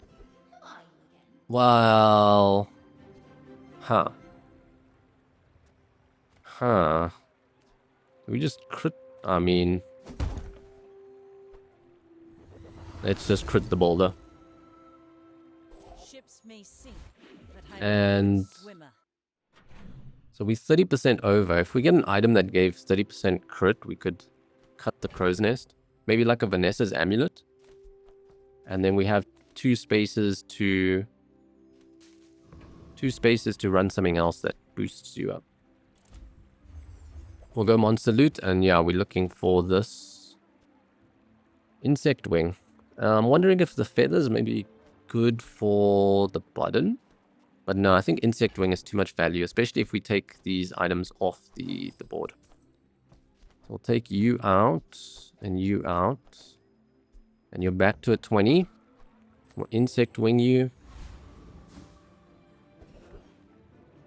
Well... Huh. Huh. We just crit... I mean... Let's just crit the boulder. Ships may sink, but I'm And... a swimmer. So we're 30% over. If we get an item that gave 30% crit, we could cut the crow's nest. Maybe like a Vanessa's amulet. And then we have two spaces to run something else that boosts you up. We'll go monster loot, and yeah, we're looking for this insect wing. I'm wondering if the feathers may be good for the button. But no, I think insect wing is too much value, especially if we take these items off the board. So we'll take you out, and you out. And you're back to a 20. We'll insect wing you.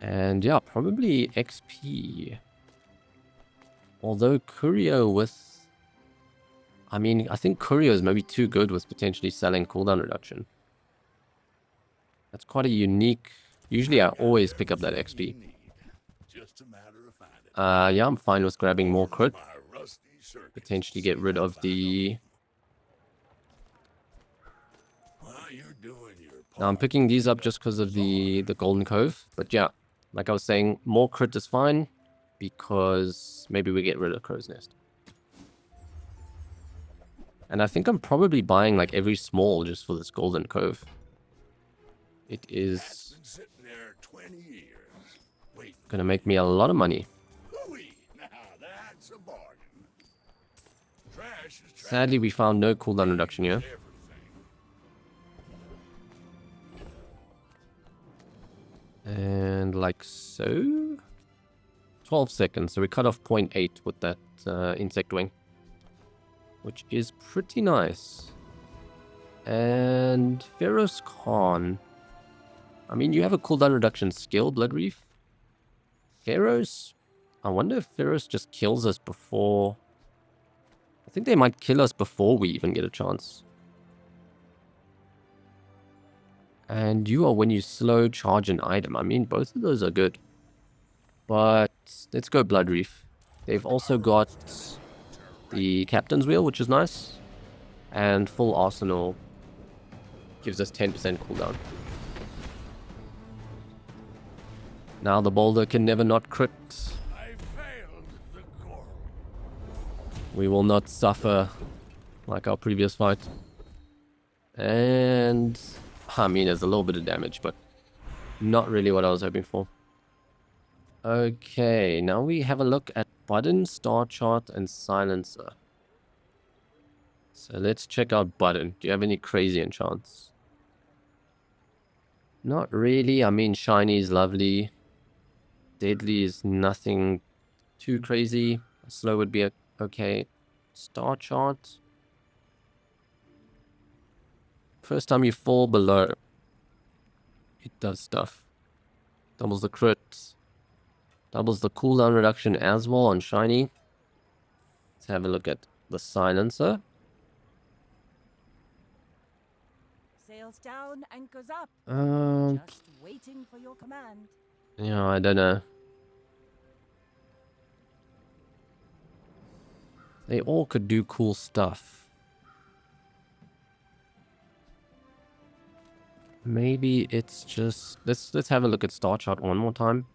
And yeah, probably XP. Although Curio with... I mean, I think Curio is maybe too good with potentially selling cooldown reduction. That's quite a unique... Usually I always pick up that XP. Yeah, I'm fine with grabbing more crit. Potentially get rid of the... Now I'm picking these up just because of the Golden Cove. But yeah, like I was saying, more crit is fine. Because maybe we get rid of Crow's Nest. And I think I'm probably buying like every small just for this Golden Cove. It is gonna make me a lot of money. Sadly, we found no cooldown reduction here. And like so. 12 seconds, so we cut off 0.8 with that insect wing. Which is pretty nice. And Pharaoh's Khan. I mean, you have a cooldown reduction skill, Blood Reef. Pharaoh's... I wonder if Pharaoh's just kills us before... I think they might kill us before we even get a chance. And you are when you slow charge an item. I mean, both of those are good. But let's go Blood Reef. They've also got the Captain's Wheel, which is nice. And full Arsenal gives us 10% cooldown. Now the Boulder can never not crit. We will not suffer like our previous fight. And I mean, there's a little bit of damage, but not really what I was hoping for. Okay, now we have a look at Button, Star Chart, and Silencer. So let's check out Button. Do you have any crazy enchants? Not really. I mean, Shiny is lovely. Deadly is nothing too crazy. Slow would be okay. Star Chart. First time you fall below, it does stuff. Doubles the crit. Doubles the cooldown reduction as well on Shiny. Let's have a look at the Silencer. Sails down, anchors up. Just waiting for your command. Yeah, I don't know. They all could do cool stuff. Maybe it's just... Let's have a look at Star Chart one more time.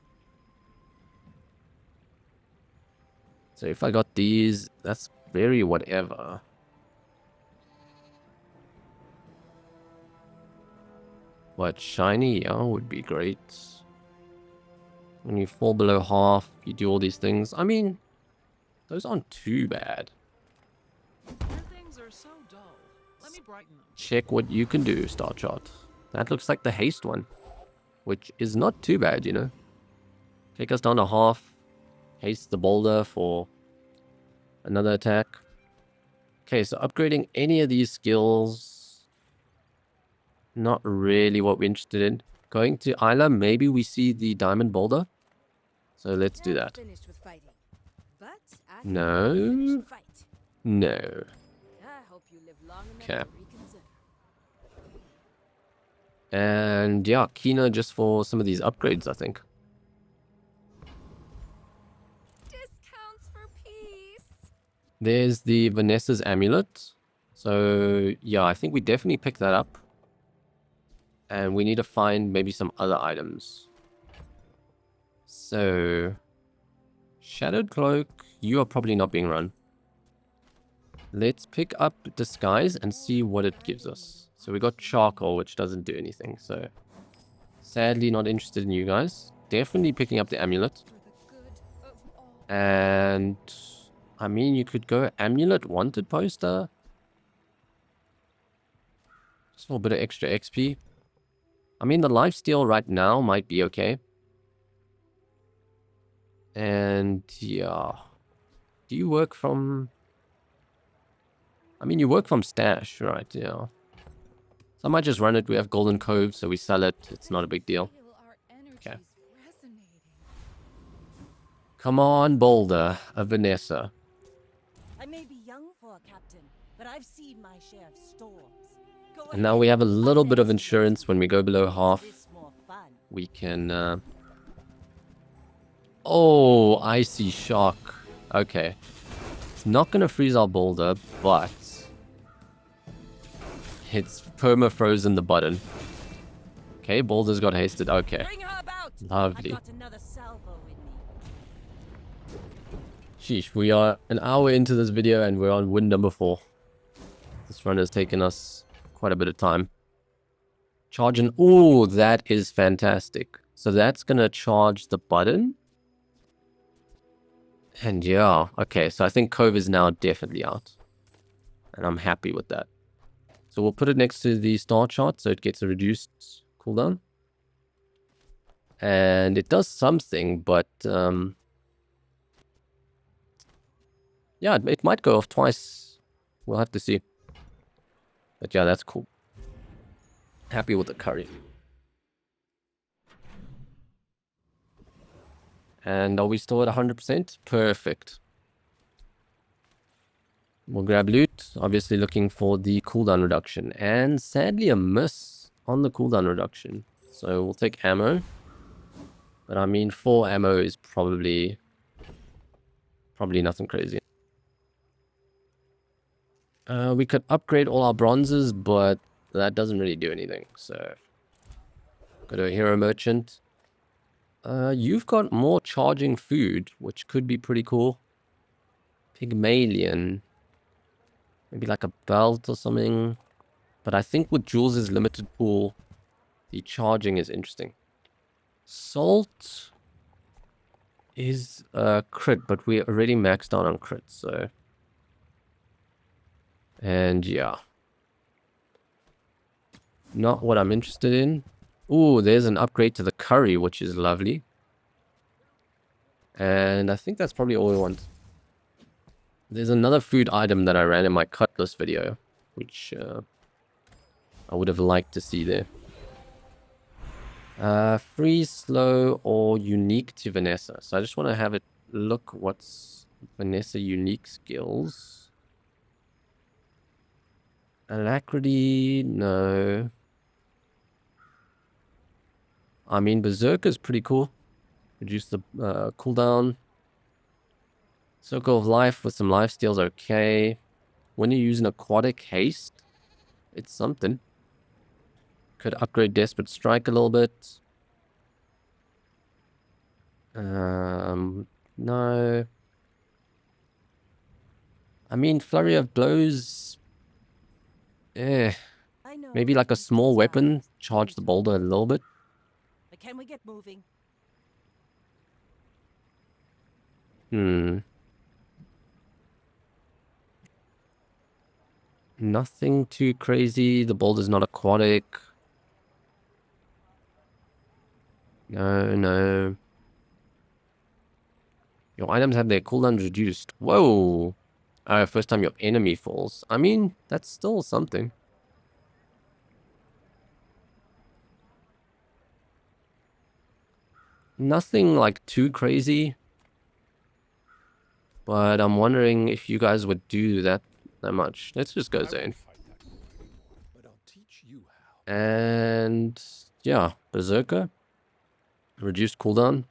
So if I got these, that's very whatever. What, Shiny? Yeah, would be great. When you fall below half, you do all these things. I mean, those aren't too bad. Your things are so dull. Let me brighten them. Check what you can do, Star Chart. That looks like the haste one, which is not too bad, you know. Take us down to half. Haste the Boulder for another attack. Okay, so upgrading any of these skills, not really what we're interested in. Going to Isla, maybe we see the Diamond Boulder. So let's do that. Finished with fighting, but I No. finished the fight. No. I hope you live long enough Okay. to reconsider. And yeah, Kina just for some of these upgrades, I think. Discounts for peace. There's the Vanessa's Amulet. So yeah, I think we definitely pick that up. And we need to find maybe some other items. So, Shadowed Cloak, you are probably not being run. Let's pick up Disguise and see what it gives us. So we got Charcoal, which doesn't do anything. So, sadly not interested in you guys. Definitely picking up the Amulet. For the good of all And I mean, you could go Amulet Wanted poster. Just for a bit of extra XP. I mean, the lifesteal right now might be okay. And yeah. Do you work from... I mean, you work from stash, right? Yeah. So I might just run it. We have Golden Cove, so we sell it. It's not a big deal. Okay. Come on, Boulder. A Vanessa. I may be young for a captain, but I've seen my share of storms. Go And now ahead, we have a little bit of advance insurance when we go below half. this more fun. We can... Oh, icy shock. Okay. It's not going to freeze our Boulder, but... It's perma-frozen the button. Okay, Boulder's got hasted. Okay. Bring her about. Lovely. I've got another salvo in me. Sheesh, we are an hour into this video and we're on win number 4. This run has taken us quite a bit of time. Charging. Oh, that is fantastic. So that's going to charge the button. And yeah, okay, so I think Cove is now definitely out. And I'm happy with that. So we'll put it next to the star chart so it gets a reduced cooldown. And it does something, but... yeah, it might go off twice. We'll have to see. But yeah, that's cool. Happy with the curry. And are we still at 100%? Perfect. We'll grab loot. Obviously looking for the cooldown reduction. And sadly a miss on the cooldown reduction. So we'll take ammo. But I mean 4 ammo is probably nothing crazy. We could upgrade all our bronzes, but that doesn't really do anything. So go to a hero merchant. You've got more charging food, which could be pretty cool. Pygmalion. Maybe like a belt or something. But I think with Jules' limited pool, the charging is interesting. Salt is a crit, but we're already maxed out on crit, so... And yeah. Not what I'm interested in. Ooh, there's an upgrade to the curry, which is lovely. And I think that's probably all we want. There's another food item that I ran in my cutlass video, which I would have liked to see there. Free, slow, or unique to Vanessa. So I just want to have it look what's Vanessa unique skills. Alacrity, no. I mean, Berserker's pretty cool. Reduce the cooldown. Circle of Life with some lifesteal's okay. When you're using Aquatic Haste, it's something. Could upgrade Desperate Strike a little bit. No. I mean, Flurry of Blows... Maybe like a small weapon. Charge the Boulder a little bit. But can we get moving? Nothing too crazy. The Boulder's not aquatic. No. Your items have their cooldowns reduced. Whoa. First time your enemy falls. I mean, that's still something. Nothing like too crazy. But I'm wondering if you guys would do that much. Let's just go Zane. And yeah, Berserker. Reduced cooldown.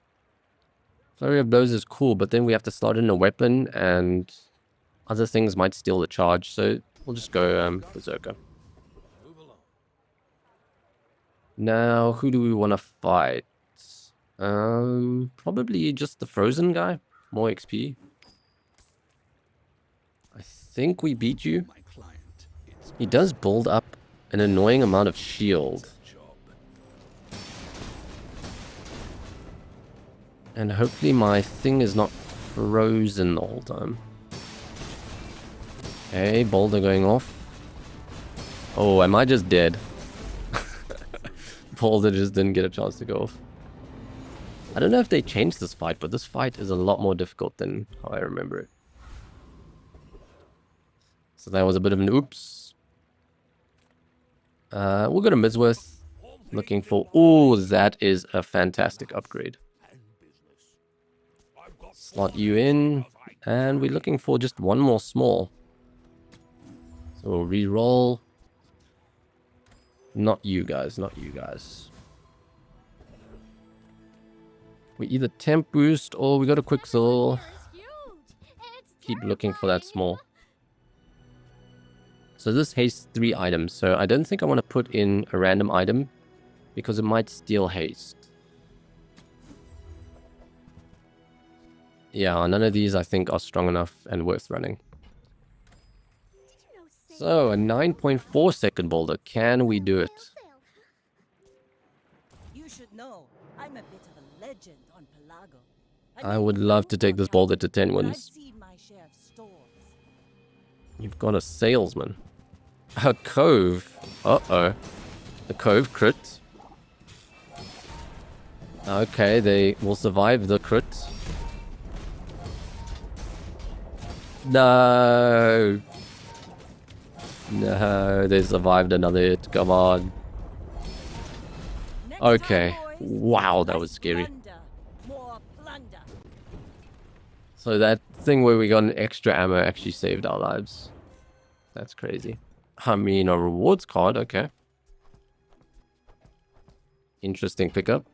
Flurry of Blows is cool, but then we have to slot in a weapon and other things might steal the charge, so we'll just go Berserker. Now, who do we want to fight? Probably just the Frozen guy. More XP. I think we beat you. He does build up an annoying amount of shield. And hopefully my thing is not frozen the whole time. Okay, Boulder going off. Oh, am I just dead? Boulder just didn't get a chance to go off. I don't know if they changed this fight, but this fight is a lot more difficult than how I remember it. So that was a bit of an oops. We'll go to Misworth. Looking for... Oh, that is a fantastic upgrade. Slot you in. And we're looking for just one more small. So we'll re-roll. Not you guys, not you guys. We either temp boost or we got a Quicksil. Keep looking for that small. So this hastes 3 items. So I don't think I want to put in a random item because it might steal haste. Yeah, none of these I think are strong enough and worth running. So a 9.4 second boulder. Can we do it? You should know, I'm a bit of a legend on Pelago. I would love to take this boulder to 10 I've wins. seen my share of storms. You've got a salesman. A cove. Uh-oh. The cove crit. Okay, they will survive the crit. No. No, they survived another hit. Come on. Next Okay. time, boys, Wow, that was less scary. plunder, more plunder. So that thing where we got an extra ammo actually saved our lives. That's crazy. I mean, a rewards card, okay. Interesting pickup.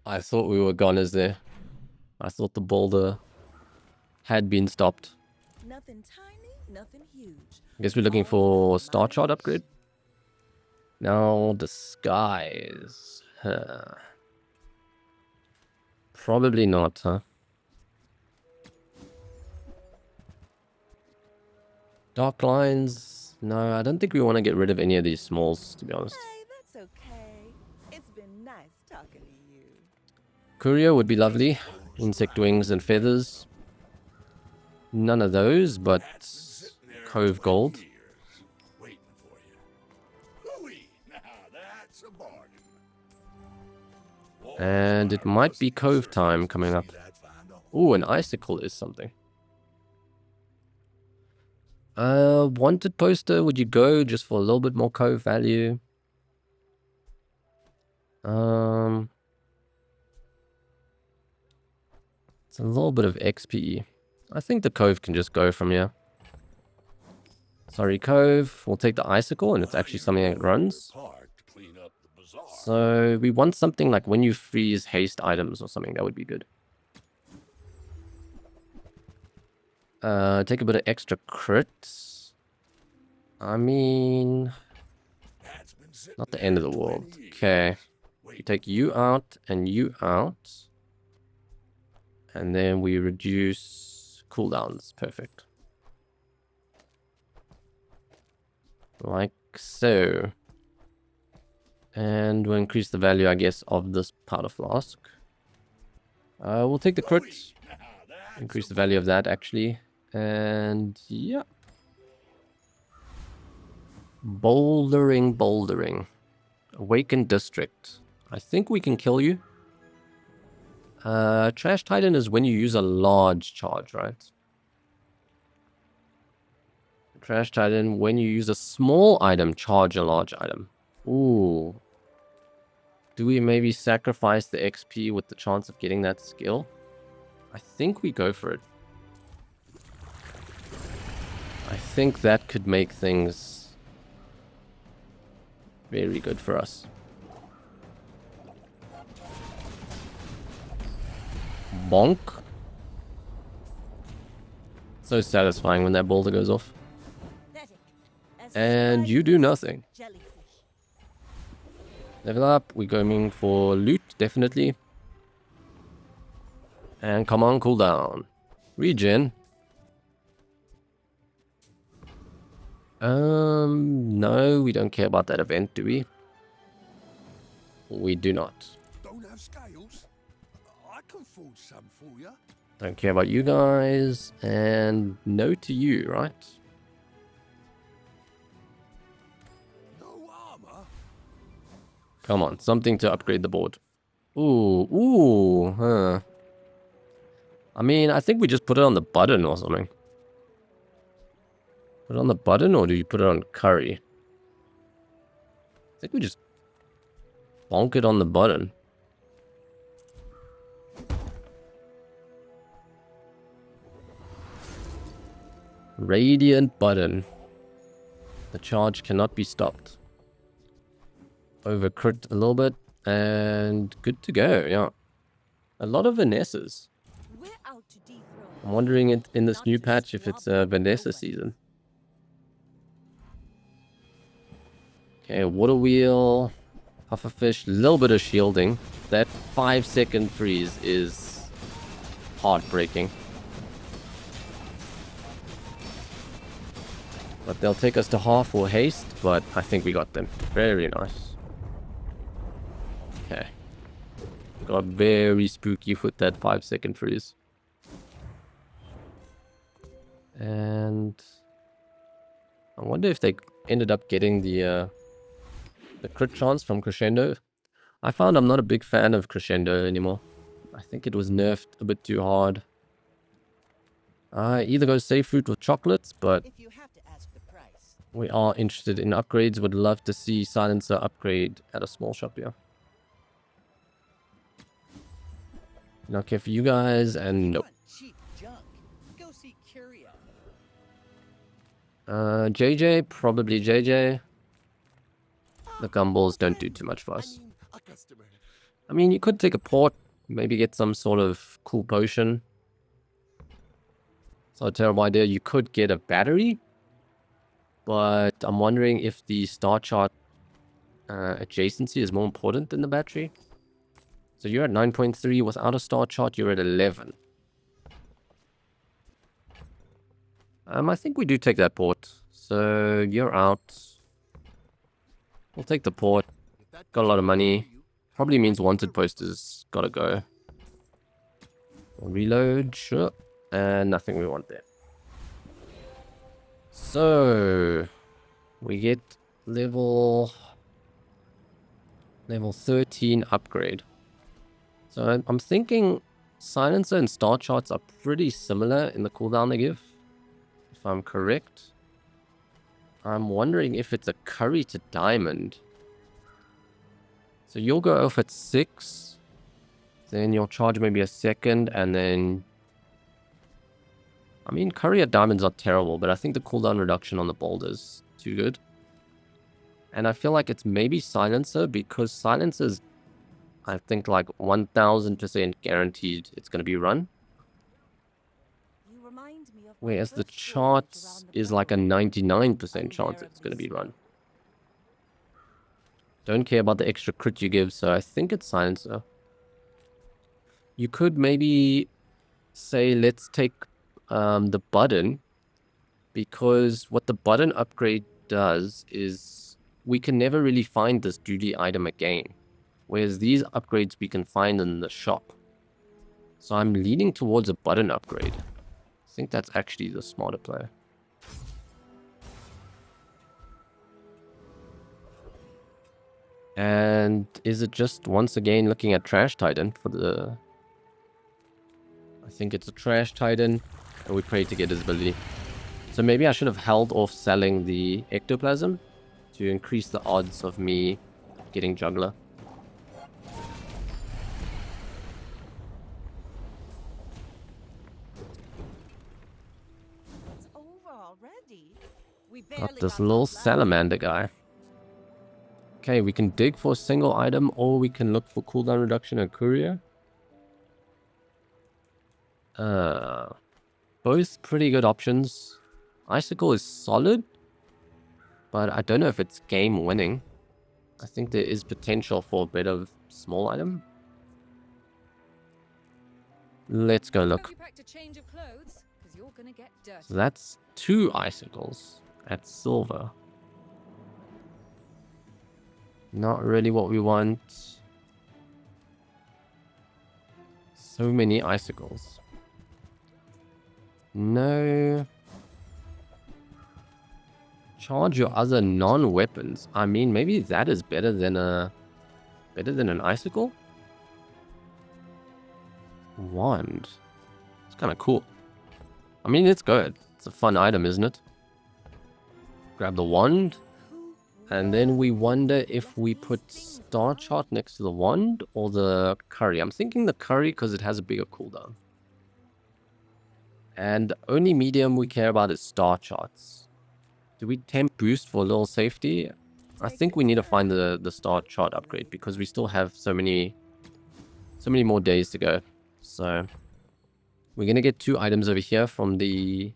I thought we were goners there. I thought the boulder had been stopped. Nothing tiny, nothing huge. I guess we're looking for Star Chart upgrade. Now, disguise. Huh. Probably not, huh? Dark lines. No, I don't think we want to get rid of any of these smalls, to be honest. Hey, that's okay. It's been nice talking to you. Courier would be lovely. Insect wings and feathers. None of those, but Cove Gold. Waiting for you. Hooey! Now that's a bargain. And it might be Cove time coming up. Ooh, an icicle is something. Wanted poster, would you go just for a little bit more Cove value? It's a little bit of XP. I think the Cove can just go from here. Sorry, Cove. We'll take the icicle, and it's actually something that runs. So we want something like when you freeze haste items or something. That would be good. Take a bit of extra crits. I mean, not the end of the world. Okay. We take you out and you out. And then we reduce cooldowns. Perfect. Like so. And we'll increase the value, I guess, of this powder flask. We'll take the crit. Increase the value of that, actually. And yeah. Bouldering. Awakened District. I think we can kill you. Trash Titan is when you use a large charge, right? Trash Titan, when you use a small item, charge a large item. Ooh. Do we maybe sacrifice the XP with the chance of getting that skill? I think we go for it. I think that could make things very good for us. Bonk. So satisfying when that boulder goes off. And you do nothing. Jellyfish. Level up. We're going for loot, definitely. And come on, cooldown. Regen. No, we don't care about that event, do we? We do not. Don't have scales. I can forge some for you. Don't care about you guys. And no to you, right? No armor. Come on, something to upgrade the board. Ooh, huh. I mean, I think we just put it on the button or something. Put it on the button, or do you put it on curry? I think we just bonk it on the button. Radiant button. The charge cannot be stopped. Over crit a little bit, and good to go, yeah. A lot of Vanessas. We're out to dethrone. I'm wondering in this Not new to patch if it's squabble a with Vanessa nobody. season. Okay, water wheel, pufferfish, a little bit of shielding. That 5-second freeze is heartbreaking. But they'll take us to half or haste, but I think we got them. Very nice. Okay. Got very spooky with that 5-second freeze. And I wonder if they ended up getting the crit chance from Crescendo. I found I'm not a big fan of Crescendo anymore. I think it was nerfed a bit too hard. I either go safe fruit with chocolates, but If you have to ask the price. we are interested in upgrades. Would love to see Silencer upgrade at a small shop here. Not care for you guys, and nope. Want cheap junk? Go see Curio. JJ, probably JJ. The gumballs don't do too much for I us. mean, a customer. I mean, you could take a port, maybe get some sort of cool potion. It's not a terrible idea. You could get a battery, but I'm wondering if the star chart adjacency is more important than the battery. So you're at 9.3. Without a star chart, you're at 11. I think we do take that port. So you're out. We'll take the port. If that Got a lot of money. for you, Probably means wanted posters gotta go. Reload, sure. And nothing we want there. So we get level 13 upgrade. So I'm thinking Silencer and Star Charts are pretty similar in the cooldown they give, if I'm correct. I'm wondering if it's a curry to diamond. So you'll go off at 6, then you'll charge maybe a second, and then... I mean, curry at diamond's not terrible, but I think the cooldown reduction on the Boulder's too good. And I feel like it's maybe Silencer, because Silencer's, I think, like 1000% guaranteed it's going to be run. You remind me of my Whereas the first voyage charts around the is like a planet. 99% chance it's going to be run. Don't care about the extra crit you give, so I think it's Silencer. You could maybe say, let's take the button, because what the button upgrade does is we can never really find this duty item again, whereas these upgrades we can find in the shop. So I'm leaning towards a button upgrade. I think that's actually the smarter play. And is it just once again looking at Trash Titan for the... I think it's a Trash Titan, and we pray to get his ability. So maybe I should have held off selling the Ectoplasm to increase the odds of me getting Juggler. It's over already. We Got barely this got little half that. salamander guy. Okay, we can dig for a single item, or we can look for cooldown reduction and courier. Both pretty good options. Icicle is solid, but I don't know if it's game winning. I think there is potential for a better small item. Let's go look. Hope you packed a change of clothes, because you're gonna get dirty. So that's 2 icicles at silver. Not really what we want. So many icicles. No. Charge your other non-weapons. I mean, maybe that is better than an icicle? Wand. It's kind of cool. I mean, it's good. It's a fun item, isn't it? Grab the wand. And then we wonder if we put Star Chart next to the wand or the curry. I'm thinking the curry because it has a bigger cooldown. And the only medium we care about is Star Charts. Do we temp boost for a little safety? I think we need to find the Star Chart upgrade because we still have so many more days to go. So we're going to get 2 items over here from these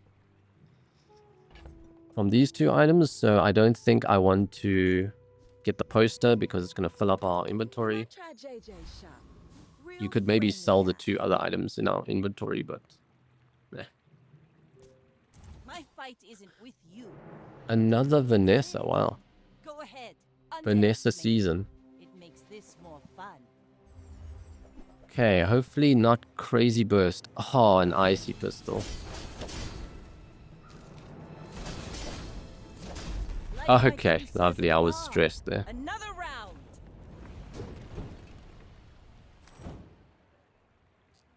2 items. So I don't think I want to get the poster because it's going to fill up our inventory. You could maybe sell the 2 other items in our inventory, but eh. My fight isn't with you. Another Vanessa, wow. Go ahead. Vanessa underestimate season. it. It makes this more fun. Okay, hopefully not crazy burst. Oh, an icy pistol. Like my Okay, face lovely. says I it was all. stressed there. Another round.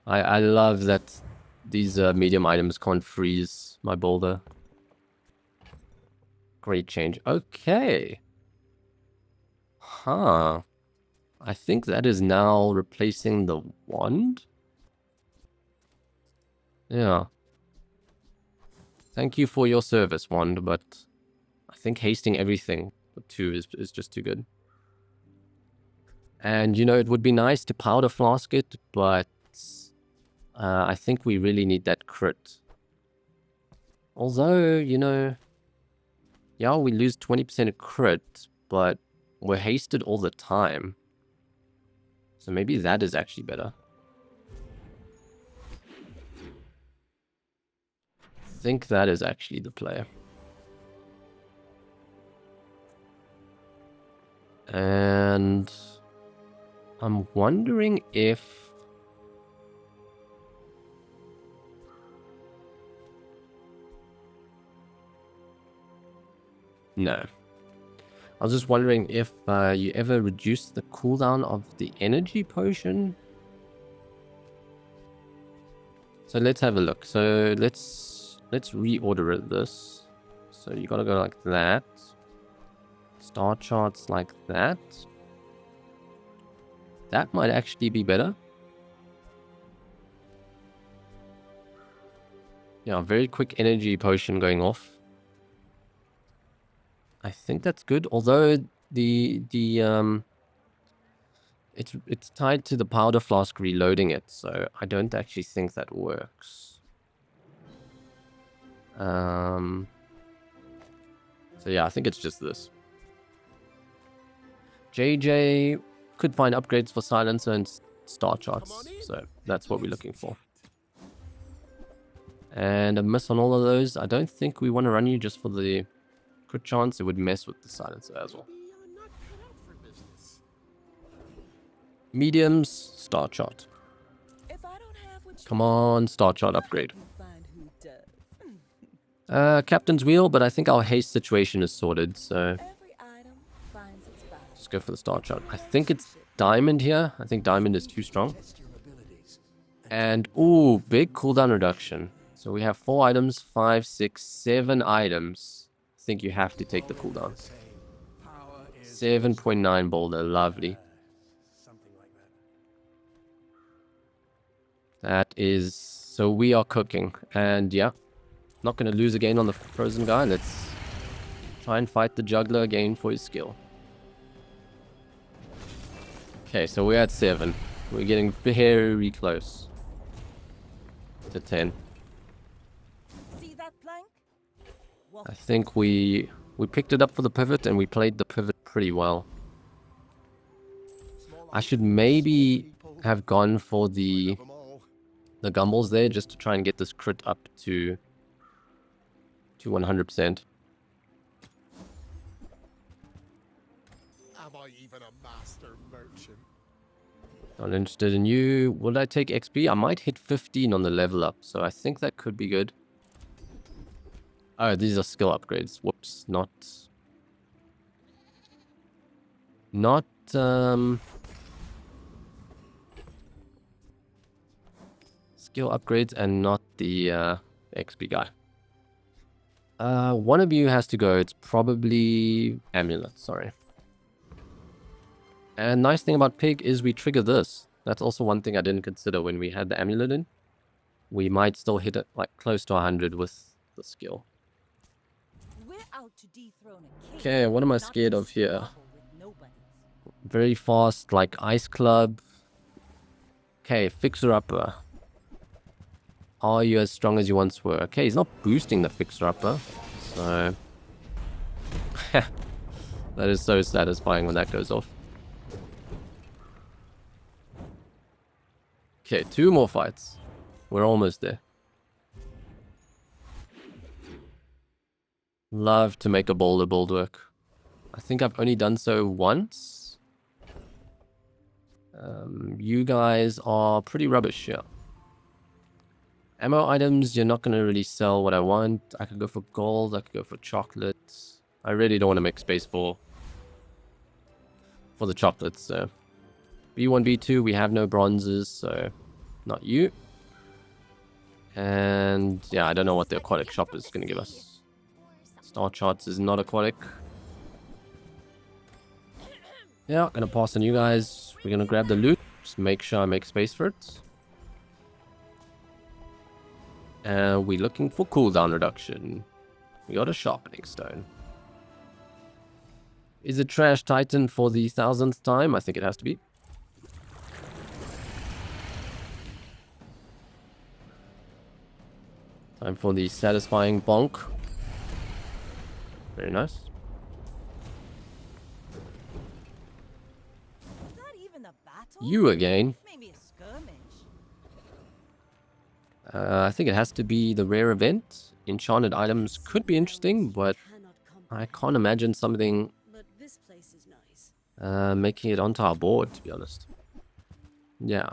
I love that these medium items can't freeze my boulder. Great change. Okay. Huh. I think that is now replacing the wand. Yeah. Thank you for your service, wand, but I think hasting everything for 2 is just too good. And, you know, it would be nice to powder flask it, but I think we really need that crit. Although, you know, yeah, we lose 20% of crit, but we're hasted all the time. So maybe that is actually better. I think that is actually the play. And I'm wondering if... No. I was just wondering if you ever reduce the cooldown of the energy potion. So let's have a look. So let's reorder it this. So you gotta go like that. Star charts like that. That might actually be better. Yeah, very quick energy potion going off. I think that's good. Although it's tied to the powder flask reloading it, so I don't actually think that works. So yeah, I think it's just this. JJ could find upgrades for silencer and star charts, so that's what we're looking for. And a miss on all of those. I don't think we want to run you just for the crit chance. It would mess with the silencer as well. Mediums, star chart. If I don't have what you Come on, star chart upgrade. can find who does. Captain's wheel, but I think our haste situation is sorted, so Every item finds its value. just go for the star chart. I think it's diamond here. I think diamond is too strong. And, ooh, big cooldown reduction. So we have 4 items, 5, 6, 7 items. I think you have to take the cooldown. 7.9 boulder, lovely. That is... So we are cooking. And yeah, not going to lose again on the frozen guy. Let's try and fight the juggler again for his skill. Okay, so we're at 7. We're getting very close to 10. See that plank? I think we picked it up for the pivot and we played the pivot pretty well. I should maybe have gone for the gumballs there just to try and get this crit up to 100%. Am I even a master merchant? Not interested in you. Will I take XP? I might hit 15 on the level up, so I think that could be good. Oh, these are skill upgrades. Whoops, not... Not, skill upgrades and not the, XP guy. One of you has to go. It's probably Amulet, sorry. And nice thing about Pig is we trigger this. That's also one thing I didn't consider when we had the Amulet in. We might still hit it like close to 100 with the skill. We're out to dethrone a king, Okay, what am I not scared to of here? squabble with nobodies. Very fast, like Ice Club. Okay, Fixer Upper. Are you as strong as you once were? Okay, he's not boosting the Fixer Upper. So... that is so satisfying when that goes off. Okay, 2 more fights. We're almost there. Love to make a Boulder build work. I think I've only done so once. You guys are pretty rubbish here. Ammo items, you're not going to really sell what I want. I could go for gold, I could go for chocolates. I really don't want to make space for the chocolates, so... B1, B2, we have no bronzes, so... Not you. And yeah, I don't know what the aquatic shop is going to give us. Star Charts is not aquatic. Yeah, gonna pass on you guys. We're gonna grab the loot. Just make sure I make space for it. And we're looking for cooldown reduction. We got a sharpening stone. Is it Trash Titan for the 1000th time? I think it has to be. Time for the satisfying bonk. Very nice. Is that even a battle? You again. Maybe a skirmish. I think it has to be the rare event. Enchanted items could be interesting, but I can't imagine something But this place is nice. making it onto our board, to be honest. Yeah.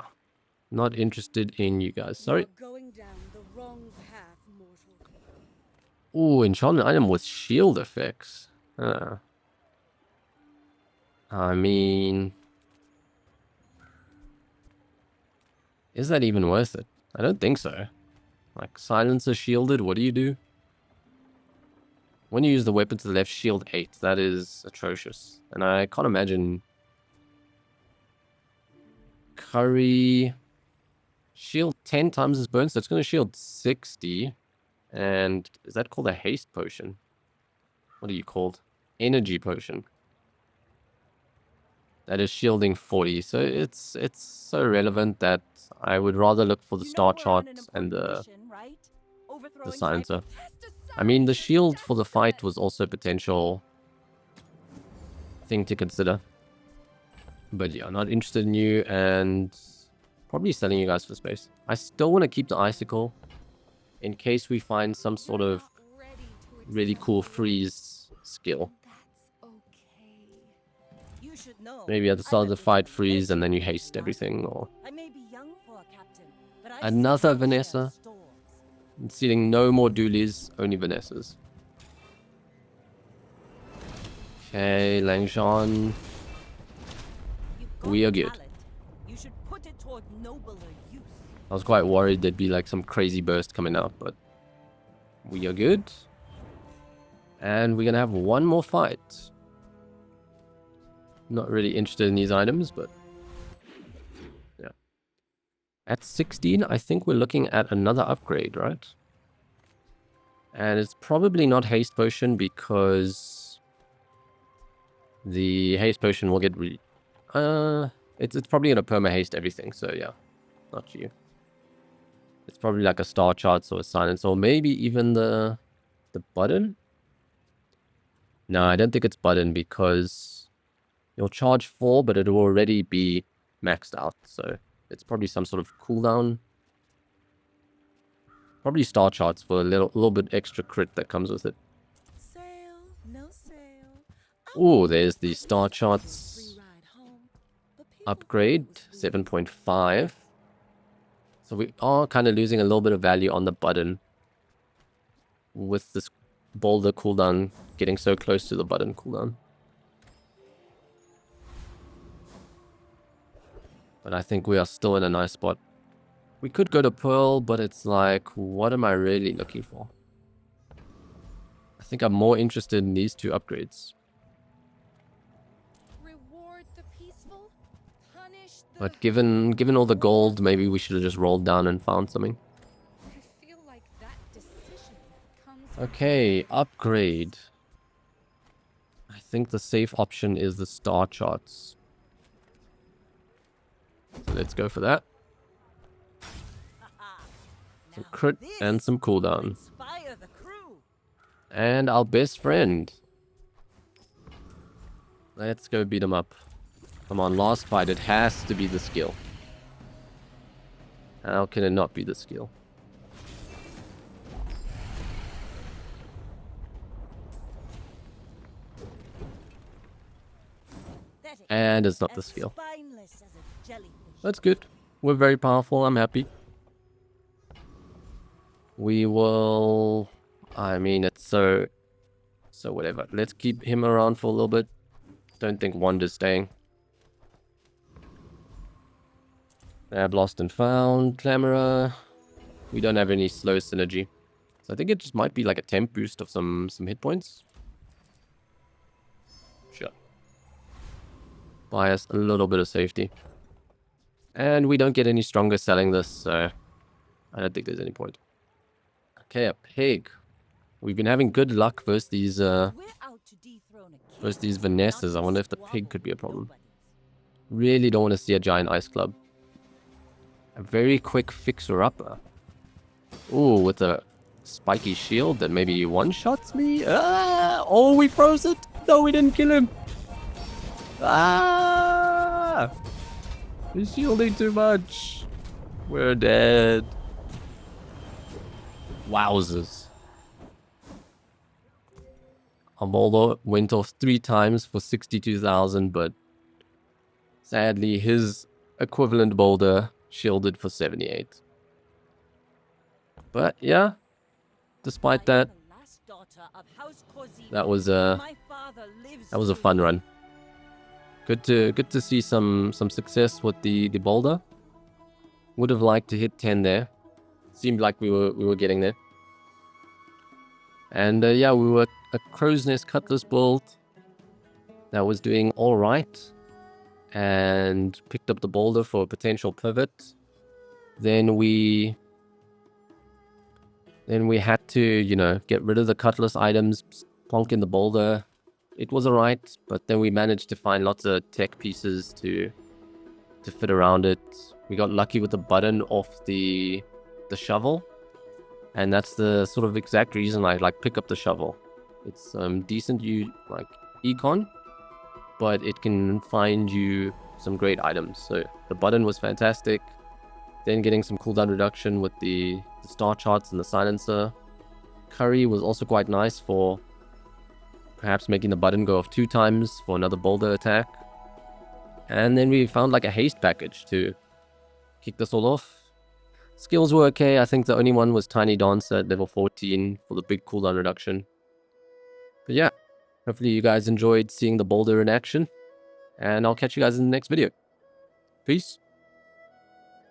Not interested in you guys. Sorry. You're going down the wrong path, mortal. Ooh, enchanted item with shield effects. I mean... Is that even worth it? I don't think so. Like, silencer shielded, what do you do? When you use the weapon to the left, shield 8. That is atrocious. And I can't imagine... Curry... Shield 10 times his burn, so it's going to shield 60. And is that called a haste potion? What are you called? Energy potion. That is shielding 40. So it's so relevant that I would rather look for the star chart and the silencer. I mean, the shield for the fight was also a potential thing to consider. But yeah, not interested in you and probably selling you guys for space. I still want to keep the icicle in case we find some sort of really cool freeze skill. Maybe at the start of the fight freeze and then you haste everything, or... Another Vanessa. Seeing no more dualies, only Vanessas. Okay, Langzhan. We are good. I was quite worried there'd be like some crazy burst coming out, but we are good. And we're gonna have one more fight. Not really interested in these items, but yeah. At 16, I think we're looking at another upgrade, right? And it's probably not haste potion because the haste potion will get it's probably gonna perma haste everything, so yeah, not you. It's probably like a star chart or a silence, or maybe even the button. No, I don't think it's button because you'll charge 4, but it will already be maxed out, so it's probably some sort of cooldown. Probably star charts for a little bit extra crit that comes with it. Ooh, there's the star charts. upgrade, 7.5. So we are kind of losing a little bit of value on the button with this boulder cooldown getting so close to the button cooldown. But I think we are still in a nice spot. We could go to Pearl, but it's like, what am I really looking for? I think I'm more interested in these two upgrades. Reward the peaceful, punish the... But given all the gold, maybe we should have just rolled down and found something. I feel like that decision comes... Okay, upgrade. I think the safe option is the star charts. So let's go for that. Some crit and some cooldown. Inspire the crew. And our best friend. Let's go beat him up. Come on, last fight. It has to be the skill. How can it not be the skill? And it's not the skill. Spineless as a jellyfish. That's good. We're very powerful. I'm happy. We will... I mean, it's so whatever. Let's keep him around for a little bit. Don't think Wanda's staying. Lab lost and found. Clamora. We don't have any slow synergy. So I think it just might be like a temp boost of some hit points. Sure. Buy us a little bit of safety. And we don't get any stronger selling this, so I don't think there's any point. Okay, a pig. We've been having good luck versus these Vanessas. I wonder if the pig could be a problem. Really don't want to see a giant ice club. A very quick fixer-upper. Ooh, with a spiky shield that maybe one-shots me? Ah! Oh, we froze it! No, we didn't kill him! Ah! He's shielding too much. We're dead. Wowzers. Our boulder went off 3 times for 62,000, but sadly his equivalent boulder shielded for 78. But yeah, despite that, that was a fun run. Good to see some success with the boulder. Would have liked to hit 10 there. Seemed like we were getting there. And yeah, we were a crow's nest cutlass build that was doing all right, and picked up the boulder for a potential pivot. Then we had to, you know, get rid of the cutlass items, plonk in the boulder. It was alright, but then we managed to find lots of tech pieces to fit around it. We got lucky with the button off the shovel, and that's the sort of exact reason I like pick up the shovel. It's decent econ, but it can find you some great items. So the button was fantastic. Then getting some cooldown reduction with the star charts and the silencer. Curry was also quite nice for perhaps making the button go off 2 times for another boulder attack. And then we found like a haste package to kick this all off. Skills were okay. I think the only one was Tiny Dancer at level 14 for the big cooldown reduction. But yeah, hopefully you guys enjoyed seeing the boulder in action. And I'll catch you guys in the next video. Peace.